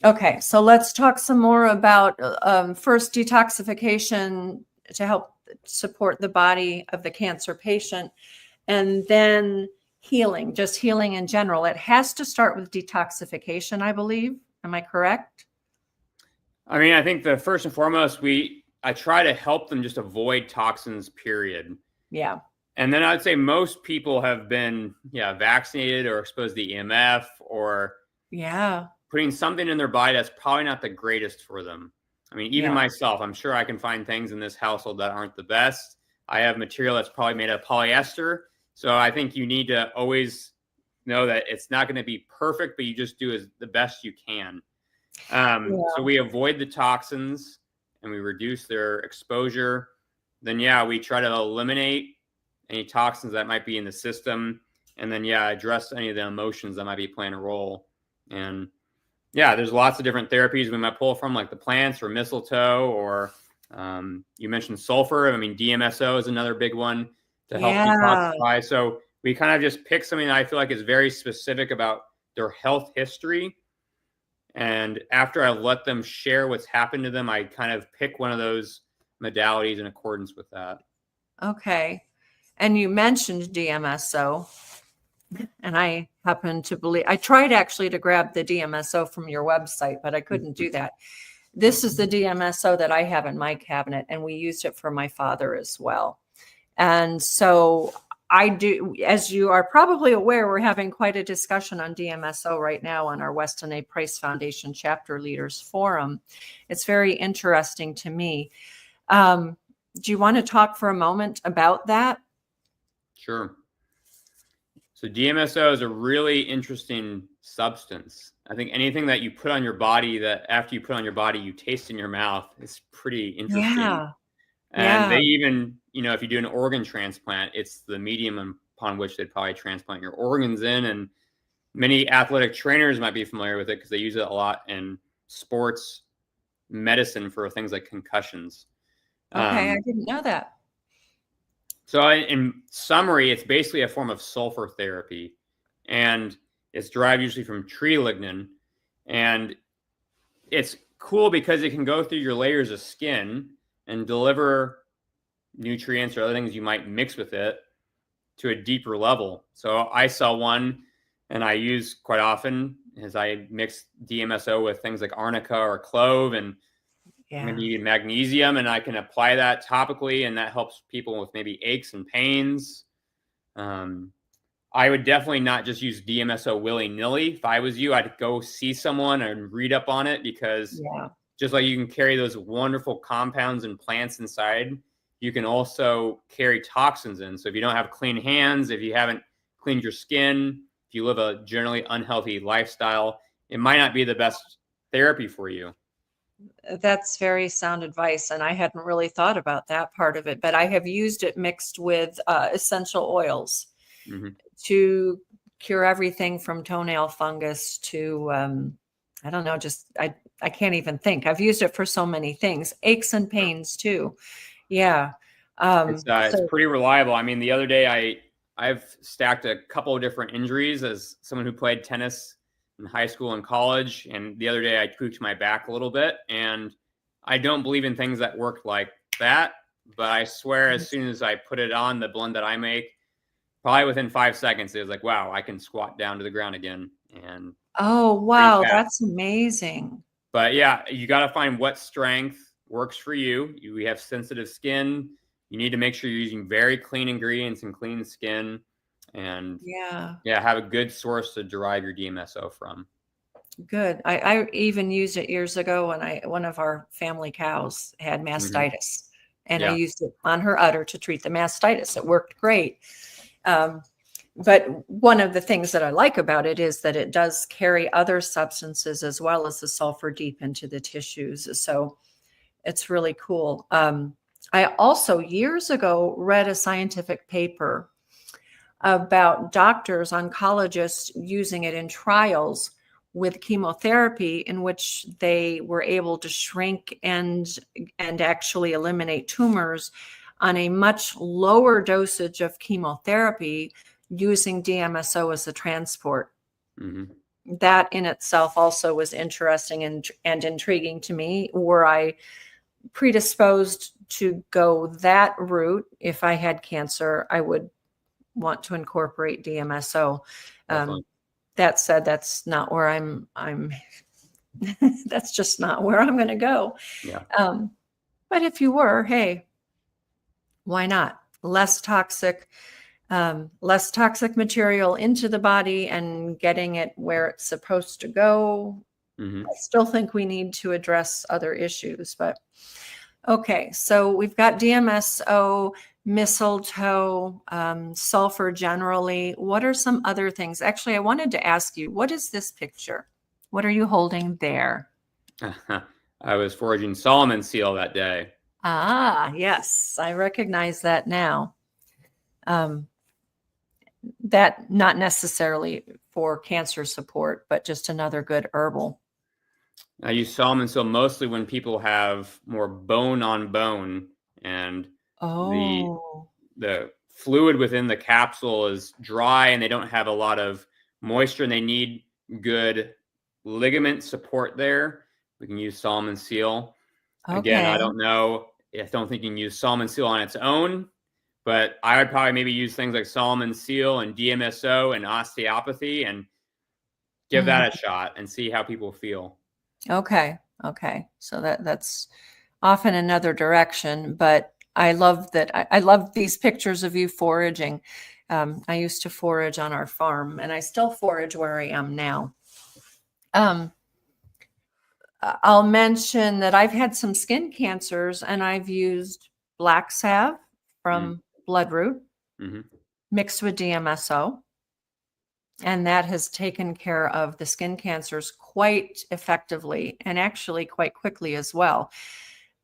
Okay, so let's talk some more about first detoxification to help support the body of the cancer patient, and then healing, just healing in general. It has to start with detoxification, I believe. Am I correct? I mean, I think the first and foremost, I try to help them just avoid toxins, period. Yeah. And then I'd say most people have been, vaccinated or exposed to EMF or putting something in their body that's probably not the greatest for them. I mean, even myself, I'm sure I can find things in this household that aren't the best. I have material that's probably made of polyester. So I think you need to always know that it's not going to be perfect, but you just do the best you can. So we avoid the toxins and we reduce their exposure. Then, we try to eliminate any toxins that might be in the system. And then, address any of the emotions that might be playing a role. And there's lots of different therapies we might pull from, like the plants or mistletoe, or you mentioned sulfur. I mean, DMSO is another big one to help detoxify. So we kind of just pick something that I feel like is very specific about their health history. And after I let them share what's happened to them, I kind of pick one of those modalities in accordance with that. Okay. And you mentioned DMSO. And I happen to believe, I tried actually to grab the DMSO from your website, but I couldn't do that. This is the DMSO that I have in my cabinet, and we used it for my father as well. And so I do, as you are probably aware, we're having quite a discussion on DMSO right now on our Weston A. Price Foundation Chapter Leaders Forum. It's very interesting to me. Do you want to talk for a moment about that? Sure. So DMSO is a really interesting substance. I think anything that you put on your body that after you put on your body, you taste in your mouth is pretty interesting. And they even, if you do an organ transplant, it's the medium upon which they'd probably transplant your organs in. And many athletic trainers might be familiar with it because they use it a lot in sports medicine for things like concussions. Okay, I didn't know that. So in summary, it's basically a form of sulfur therapy, and it's derived usually from tree lignin. And it's cool because it can go through your layers of skin and deliver nutrients or other things you might mix with it to a deeper level. So I sell one and I use quite often as I mix DMSO with things like arnica or clove and maybe even magnesium, and I can apply that topically, and that helps people with maybe aches and pains. I would definitely not just use DMSO willy-nilly. If I was you, I'd go see someone and read up on it, because just like you can carry those wonderful compounds and plants inside, you can also carry toxins in. So if you don't have clean hands, if you haven't cleaned your skin, if you live a generally unhealthy lifestyle, it might not be the best therapy for you. That's very sound advice, and I hadn't really thought about that part of it, but I have used it mixed with essential oils to cure everything from toenail fungus to, I don't know, I can't even think. I've used it for so many things, aches and pains too. It's pretty reliable. I mean, the other day I've stacked a couple of different injuries as someone who played tennis in high school and college. And the other day I tweaked my back a little bit, and I don't believe in things that work like that, but I swear as soon as I put it on the blend that I make, probably within 5 seconds, it was like, wow, I can squat down to the ground again. And oh, wow, that's amazing. But you got to find what strength works for you. We have sensitive skin. you need to make sure you're using very clean ingredients and clean skin, and Yeah. have a good source to derive your DMSO from. Good. I even used it years ago when one of our family cows had mastitis, and I Yeah. used it on her udder to treat the mastitis. It worked great. But one of the things that I like about it is that it does carry other substances as well as the sulfur deep into the tissues. So it's really cool. I also years ago read a scientific paper about doctors, oncologists using it in trials with chemotherapy, in which they were able to shrink and actually eliminate tumors on a much lower dosage of chemotherapy using DMSO as a transport. That in itself also was interesting and intriguing to me. Were I predisposed to go that route, if I had cancer, I would want to incorporate DMSO. That said, that's not where I'm that's just not where I'm going to go. Yeah. But if you were, hey, why not? Less toxic material into the body and getting it where it's supposed to go. I still think we need to address other issues, but okay. So we've got DMSO, mistletoe, sulfur generally. What are some other things? Actually, I wanted to ask you, what is this picture? What are you holding there? I was foraging Solomon seal that day. Ah, yes. I recognize that now. That not necessarily for cancer support, but just another good herbal. I use Solomon seal mostly when people have more bone on bone, and the fluid within the capsule is dry and they don't have a lot of moisture and they need good ligament support there. We can use Solomon seal. Again, I don't know. I don't think you can use Solomon seal on its own, but I would probably maybe use things like Solomon seal and DMSO and osteopathy and give that a shot and see how people feel. Okay. So that's often another direction, but I love that. I love these pictures of you foraging. I used to forage on our farm, and I still forage where I am now. I'll mention that I've had some skin cancers, and I've used black salve from bloodroot mixed with DMSO. And that has taken care of the skin cancers quite effectively and actually quite quickly as well.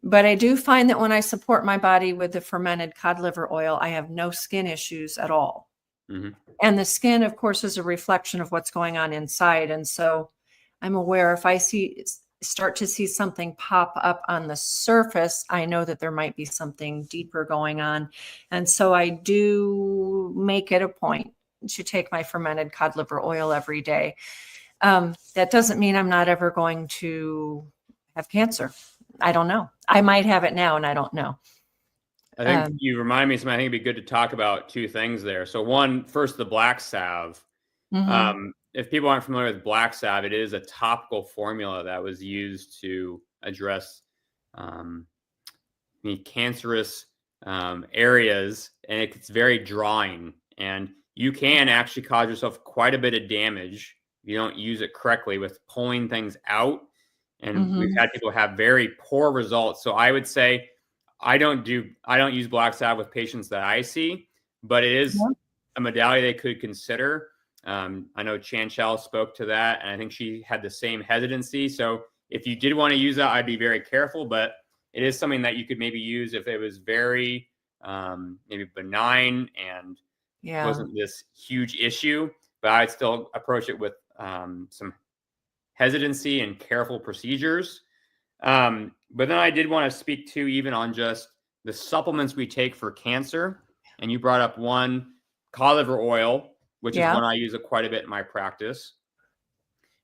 But I do find that when I support my body with the fermented cod liver oil, I have no skin issues at all. And the skin, of course, is a reflection of what's going on inside. And so I'm aware if I start to see something pop up on the surface, I know that there might be something deeper going on. And so I do make it a point to take my fermented cod liver oil every day. That doesn't mean I'm not ever going to have cancer. I don't know. I might have it now and I don't know. I think you remind me of something. I think it'd be good to talk about two things there. So one, first, the black salve. If people aren't familiar with black salve, it is a topical formula that was used to address cancerous areas, and it's very drying. And you can actually cause yourself quite a bit of damage if you don't use it correctly with pulling things out. And we've had people have very poor results. So I would say I don't use black salve with patients that I see, but it is a modality they could consider. I know Chanchel spoke to that, and I think she had the same hesitancy. So if you did want to use that, I'd be very careful, but it is something that you could maybe use if it was very maybe benign and wasn't this huge issue, but I'd still approach it with some hesitancy and careful procedures. But then I did want to speak to even on just the supplements we take for cancer. And you brought up one, cod liver oil, which is one I use quite a bit in my practice.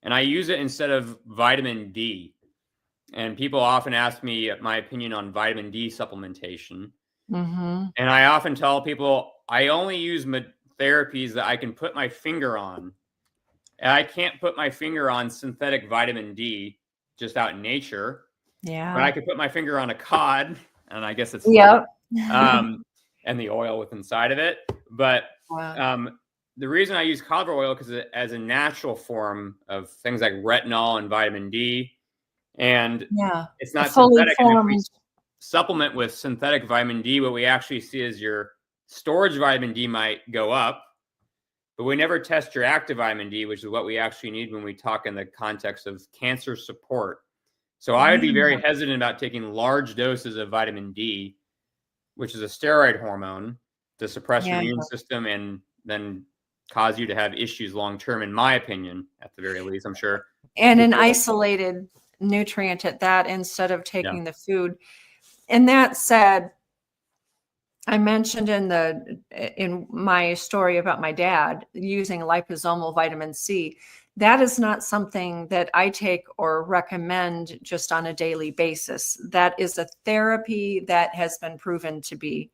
And I use it instead of vitamin D. And people often ask me my opinion on vitamin D supplementation. And I often tell people I only use therapies that I can put my finger on. And I can't put my finger on synthetic vitamin D just out in nature. But I could put my finger on a cod, and I guess it's and the oil with inside of it. But Wow. the reason I use cod liver oil because as a natural form of things like retinol and vitamin D, and Yeah. it's A not fully synthetic. And if we formed. supplement with synthetic vitamin D, what we actually see is your storage vitamin D might go up, but we never test your active vitamin D, which is what we actually need when we talk in the context of cancer support. So I would be very Yeah. hesitant about taking large doses of vitamin D, which is a steroid hormone, to suppress your Yeah. immune system and then cause you to have issues long term, in my opinion, at the very least. I'm sure And an people, isolated nutrient at that instead of yeah. taking the food. And that said, I mentioned in my story about my dad using liposomal vitamin C. That is not something that I take or recommend just on a daily basis. That is a therapy that has been proven to be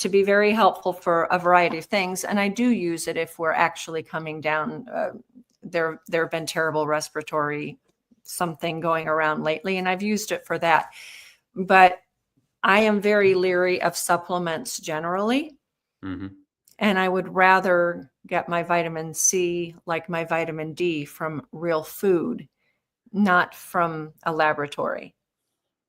very helpful for a variety of things. And I do use it if we're actually coming down. There have been terrible respiratory something going around lately, and I've used it for that. But I am very leery of supplements generally. Mm-hmm. And I would rather get my vitamin C, like my vitamin D, from real food, not from a laboratory.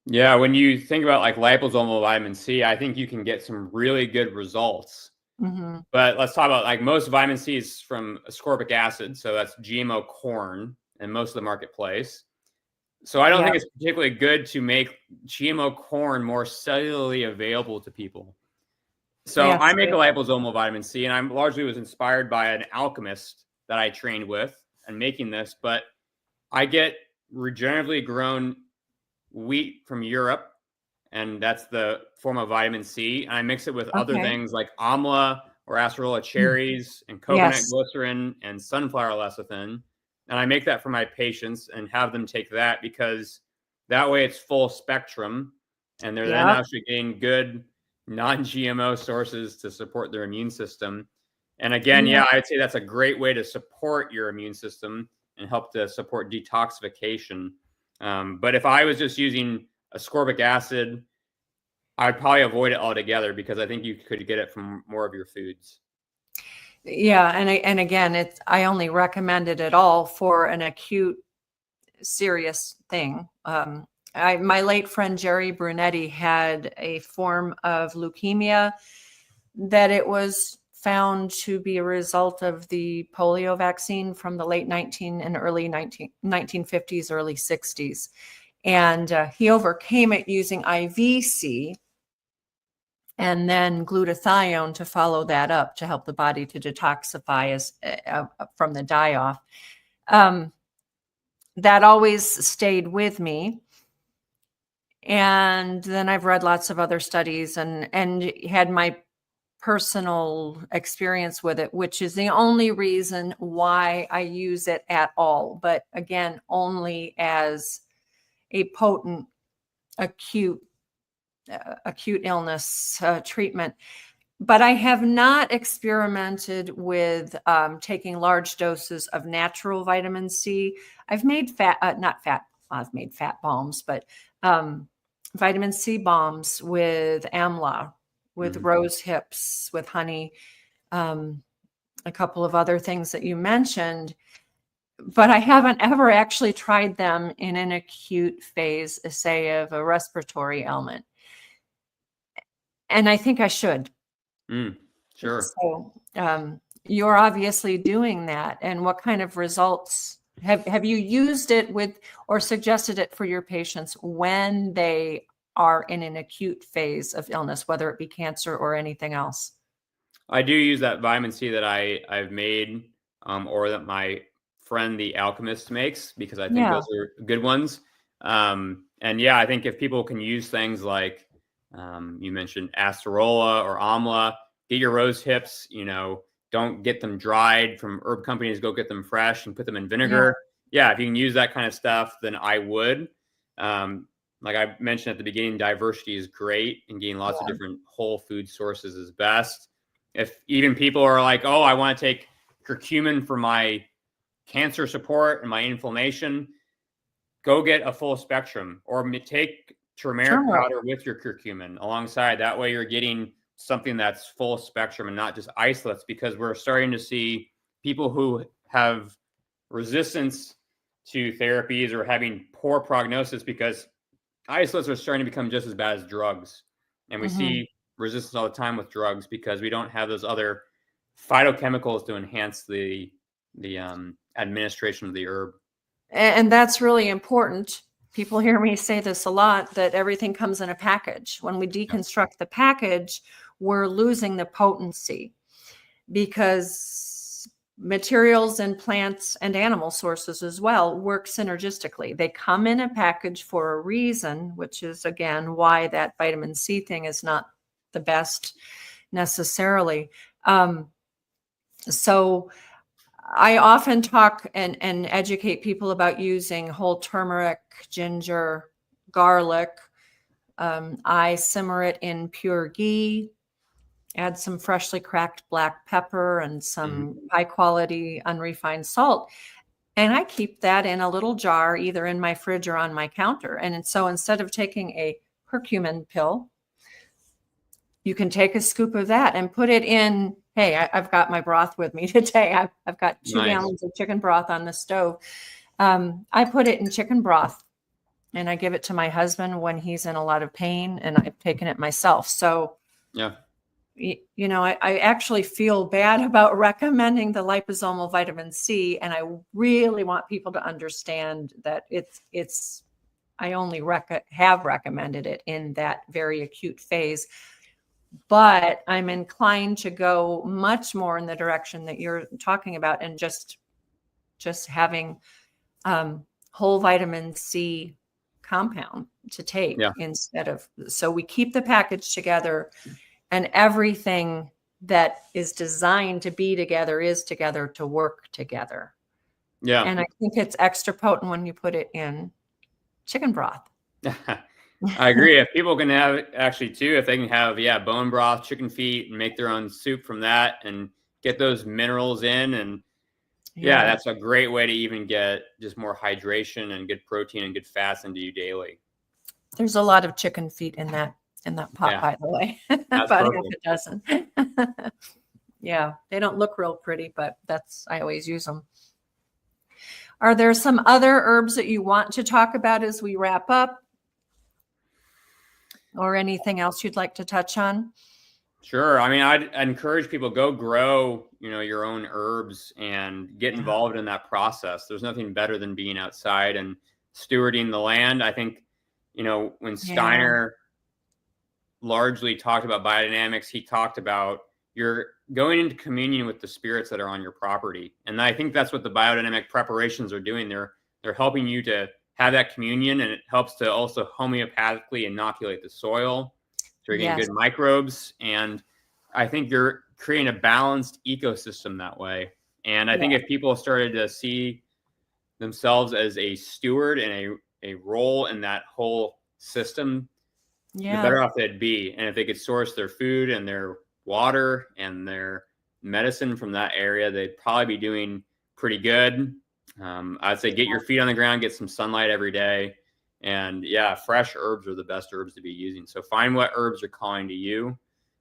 Yeah, when you think about like liposomal vitamin C, I think you can get some really good results. Mm-hmm. But let's talk about, like, most vitamin C is from ascorbic acid, so that's GMO corn in most of the marketplace. So I don't Yeah. think it's particularly good to make GMO corn more cellularly available to people. So I Yes. make a liposomal vitamin C, and I largely was inspired by an alchemist that I trained with and making this. But I get regeneratively grown wheat from Europe, and that's the form of vitamin C. And I mix it with other Okay. things like amla or acerola cherries and coconut Yes. glycerin and sunflower lecithin. And I make that for my patients and have them take that, because that way it's full spectrum, and they're then Yep. actually getting good non-GMO sources to support their immune system. And again, Yeah. yeah, I'd say that's a great way to support your immune system and help to support detoxification. But if I was just using ascorbic acid, I'd probably avoid it altogether, because I think you could get it from more of your foods. Yeah. And again, I only recommend it at all for an acute, serious thing. My late friend Jerry Brunetti had a form of leukemia that it was found to be a result of the polio vaccine from the late 1950s, early 60s. And he overcame it using IVC and then glutathione to follow that up to help the body to detoxify from the die-off. That always stayed with me. And then I've read lots of other studies and had my personal experience with it, which is the only reason why I use it at all. But again, only as a potent acute illness treatment. But I have not experimented with taking large doses of natural vitamin C. I've made I've made fat bombs, but vitamin C bombs with amla, with rose hips, with honey, a couple of other things that you mentioned. But I haven't ever actually tried them in an acute phase, say, of a respiratory ailment. And I think I should. Sure. So you're obviously doing that. And what kind of results have you used it with or suggested it for your patients when they are in an acute phase of illness, whether it be cancer or anything else? I do use that vitamin C that I've made, or that my friend the alchemist makes, because I think Yeah. those are good ones. And yeah, I think if people can use things like, you mentioned acerola or amla, get your rose hips, don't get them dried from herb companies, go get them fresh and put them in Yeah. vinegar. Yeah, if you can use that kind of stuff, then I would. Like I mentioned at the beginning, diversity is great, and getting lots of Yeah. different whole food sources is best. If even people are like, oh, I want to take curcumin for my cancer support and my inflammation, go get a full spectrum, or take turmeric powder with your curcumin alongside. That way you're getting something that's full spectrum and not just isolates, because we're starting to see people who have resistance to therapies or having poor prognosis because isolates are starting to become just as bad as drugs. And we see resistance all the time with drugs because we don't have those other phytochemicals to enhance the administration of the herb. And that's really important. People hear me say this a lot, that everything comes in a package. When we deconstruct the package, we're losing the potency, because materials and plants and animal sources as well work synergistically. They come in a package for a reason, which is, again, why that vitamin C thing is not the best necessarily. So I often talk and educate people about using whole turmeric, ginger, garlic. I simmer it in pure ghee, add some freshly cracked black pepper and some high quality unrefined salt. And I keep that in a little jar, either in my fridge or on my counter. And so instead of taking a curcumin pill, you can take a scoop of that and put it in. Hey, I've got my broth with me today. I've got 2 gallons of chicken broth on the stove. I put it in chicken broth and I give it to my husband when he's in a lot of pain, and I've taken it myself. So, you know, I actually feel bad about recommending the liposomal vitamin C. And I really want people to understand that I only have recommended it in that very acute phase. But I'm inclined to go much more in the direction that you're talking about, and just having whole vitamin C compound to take instead of. So we keep the package together, and everything that is designed to be together is together to work together. Yeah. And I think it's extra potent when you put it in chicken broth. I agree. If people can have it, actually too, if they can have bone broth, chicken feet, and make their own soup from that and get those minerals in, and that's a great way to even get just more hydration and good protein and good fats into you daily. There's a lot of chicken feet in that pot, by the way. About half a dozen. Yeah, they don't look real pretty, but I always use them. Are there some other herbs that you want to talk about as we wrap up? Or anything else you'd like to touch on? Sure. I mean, I'd encourage people, go grow, your own herbs and get involved in that process. There's nothing better than being outside and stewarding the land. I think, when Steiner largely talked about biodynamics, he talked about you're going into communion with the spirits that are on your property. And I think that's what the biodynamic preparations are doing. They're helping you to have that communion, and it helps to also homeopathically inoculate the soil so you're getting good microbes. And I think you're creating a balanced ecosystem that way. And I think if people started to see themselves as a steward and a role in that whole system, the better off they'd be. And if they could source their food and their water and their medicine from that area, they'd probably be doing pretty good. I'd say get your feet on the ground, get some sunlight every day. And fresh herbs are the best herbs to be using. So find what herbs are calling to you,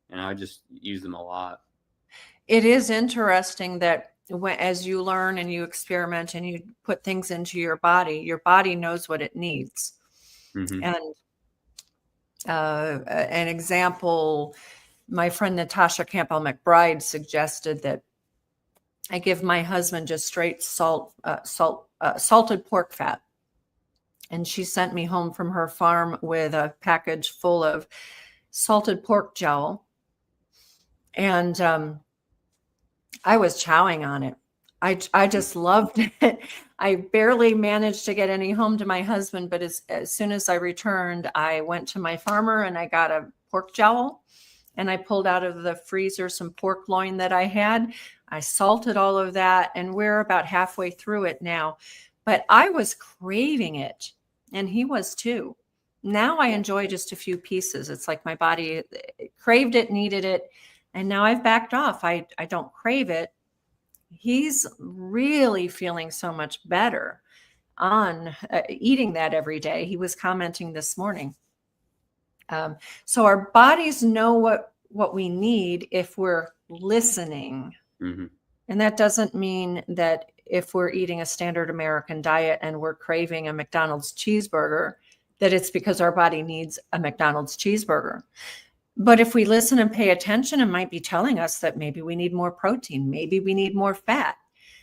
and I just use them a lot. It is interesting that as you learn and you experiment and you put things into your body knows what it needs. And an example, my friend Natasha Campbell McBride suggested that I give my husband just straight salted pork fat. And she sent me home from her farm with a package full of salted pork jowl. And I was chowing on it. I just loved it. I barely managed to get any home to my husband, but as soon as I returned, I went to my farmer and I got a pork jowl, and I pulled out of the freezer some pork loin that I had. I salted all of that, and we're about halfway through it now. But I was craving it, and he was too. Now I enjoy just a few pieces. It's like my body craved it, needed it, and now I've backed off. I don't crave it. He's really feeling so much better on eating that every day. He was commenting this morning. So our bodies know what we need if we're listening. Mm-hmm. And that doesn't mean that if we're eating a standard American diet and we're craving a McDonald's cheeseburger, that it's because our body needs a McDonald's cheeseburger. But if we listen and pay attention, it might be telling us that maybe we need more protein, maybe we need more fat,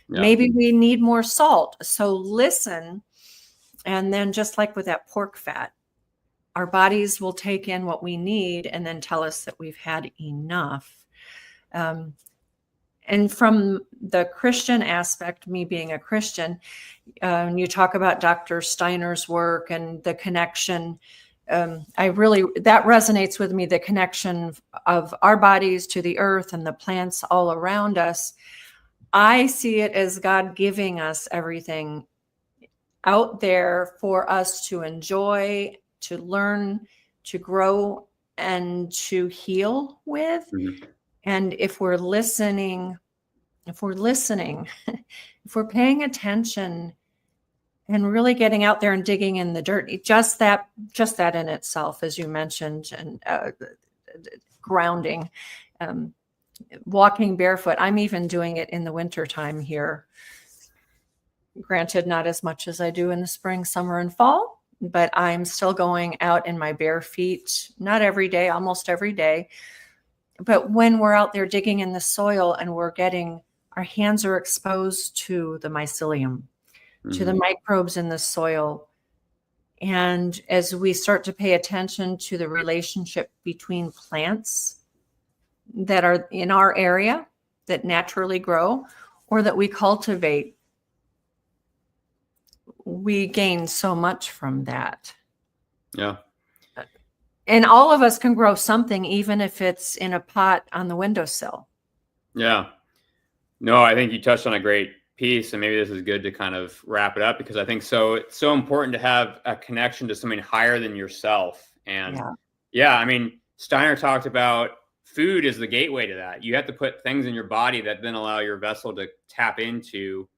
maybe we need more salt. So listen. And then just like with that pork fat, our bodies will take in what we need and then tell us that we've had enough. And from the Christian aspect, me being a Christian, you talk about Dr. Steiner's work and the connection. That resonates with me, the connection of our bodies to the earth and the plants all around us. I see it as God giving us everything out there for us to enjoy, to learn, to grow, and to heal with. Mm-hmm. And if we're listening, if we're paying attention and really getting out there and digging in the dirt, just that in itself, as you mentioned, and grounding, walking barefoot. I'm even doing it in the wintertime here. Granted, not as much as I do in the spring, summer, and fall, but I'm still going out in my bare feet, not every day, almost every day. But when we're out there digging in the soil and our hands are exposed to the mycelium, to the microbes in the soil. And as we start to pay attention to the relationship between plants that are in our area that naturally grow or that we cultivate, we gain so much from that. Yeah. And all of us can grow something, even if it's in a pot on the windowsill. Yeah. No, I think you touched on a great piece, and maybe this is good to kind of wrap it up, because I think it's so important to have a connection to something higher than yourself. And I mean, Steiner talked about food is the gateway to that. You have to put things in your body that then allow your vessel to tap into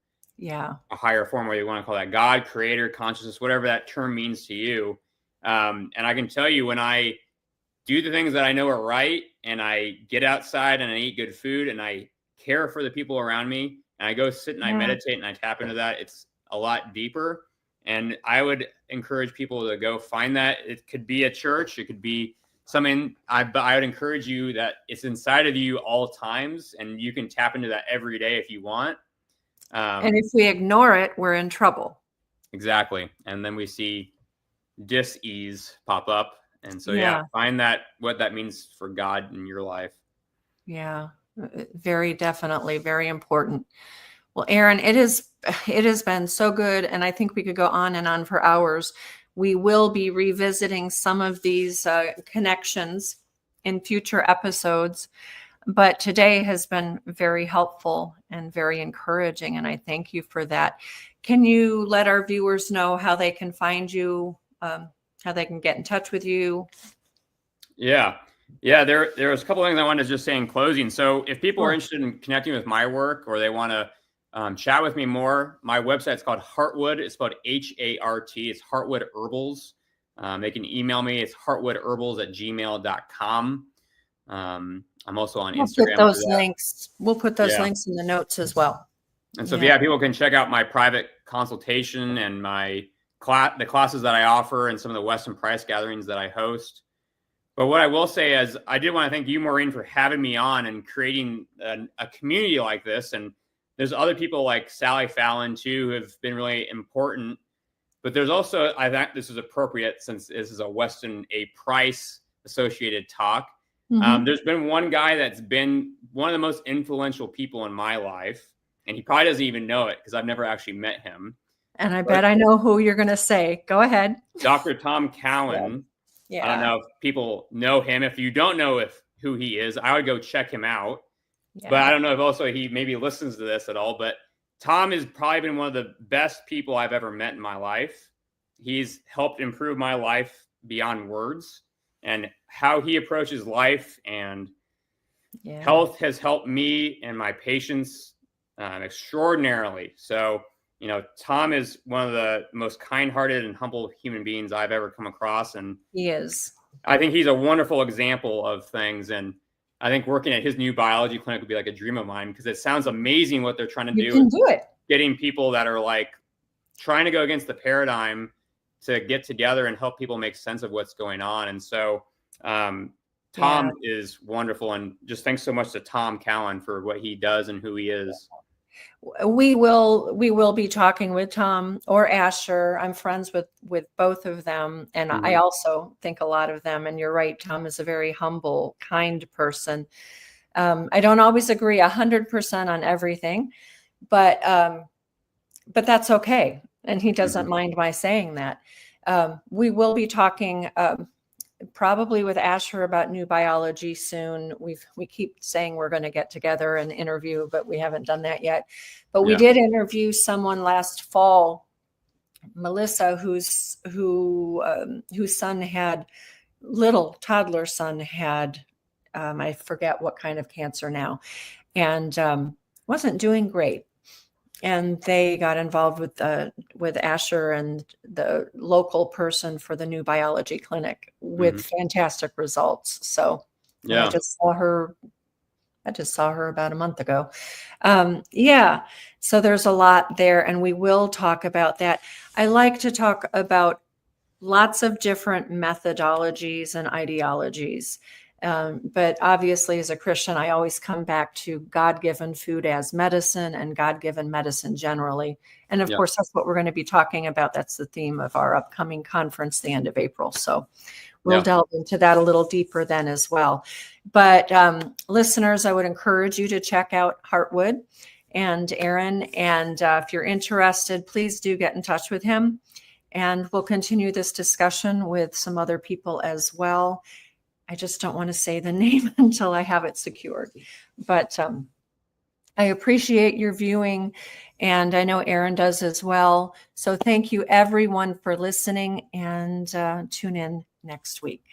a higher form, whether you want to call that God, creator, consciousness, whatever that term means to you. And I can tell you, when I do the things that I know are right, and I get outside and I eat good food and I care for the people around me, and I go sit and I meditate and I tap into that, it's a lot deeper. And I would encourage people to go find that. It could be a church, it could be something. I would encourage you that it's inside of you all times, and you can tap into that every day if you want. And if we ignore it, we're in trouble. Exactly. And then we see dis-ease pop up. And so, find what that means for God in your life. Yeah, very definitely. Very important. Well, Aron, it has been so good. And I think we could go on and on for hours. We will be revisiting some of these connections in future episodes. But today has been very helpful and very encouraging, and I thank you for that. Can you let our viewers know how they can find you, how they can get in touch with you? Yeah. There was a couple of things I wanted to just say in closing. So if people are interested in connecting with my work, or they want to chat with me more, my website's called Heartwood. It's spelled HART. It's Heartwood Herbals. They can email me. It's heartwoodherbals@gmail.com. I'm also on Instagram. We'll put those links in the notes as well. And so, people can check out my private consultation and the classes that I offer, and some of the Weston Price gatherings that I host. But what I will say is, I did want to thank you, Maureen, for having me on and creating a community like this. And there's other people like Sally Fallon too, who have been really important. But there's also, I think this is appropriate since this is a Weston Price associated talk. There's been one guy that's been one of the most influential people in my life, and he probably doesn't even know it because I've never actually met him. And I bet I know who you're going to say. Go ahead. Dr. Tom Cowan. Yeah. I don't know if people know him. If you don't know who he is, I would go check him out. Yeah. But I don't know if also he maybe listens to this at all. But Tom has probably been one of the best people I've ever met in my life. He's helped improve my life beyond words. And how he approaches life and health has helped me and my patients extraordinarily. So, Tom is one of the most kind-hearted and humble human beings I've ever come across. And he is. I think he's a wonderful example of things. And I think working at his new biology clinic would be like a dream of mine, because it sounds amazing what they're trying to You do. can do it. Getting people that are like trying to go against the paradigm to get together and help people make sense of what's going on. And so Tom is wonderful. And just thanks so much to Tom Cowan for what he does and who he is. We will be talking with Tom or Asher. I'm friends with both of them, and I also think a lot of them. And you're right, Tom is a very humble, kind person. I don't always agree 100% on everything, but that's okay. And he doesn't mind my saying that. We will be talking probably with Asher about new biology soon. We keep saying we're going to get together and interview, but we haven't done that yet. But we did interview someone last fall, Melissa, whose son had, little toddler son had, I forget what kind of cancer now, and wasn't doing great. And they got involved with Asher and the local person for the new biology clinic with fantastic results. So I just saw her about a month ago. So there's a lot there, and we will talk about that. I like to talk about lots of different methodologies and ideologies. But obviously, as a Christian, I always come back to God-given food as medicine and God-given medicine generally. And of course, that's what we're going to be talking about. That's the theme of our upcoming conference, the end of April. So we'll delve into that a little deeper then as well. But listeners, I would encourage you to check out Heartwood and Aron. And if you're interested, please do get in touch with him. And we'll continue this discussion with some other people as well. I just don't want to say the name until I have it secured. But I appreciate your viewing, and I know Aron does as well. So thank you, everyone, for listening, and tune in next week.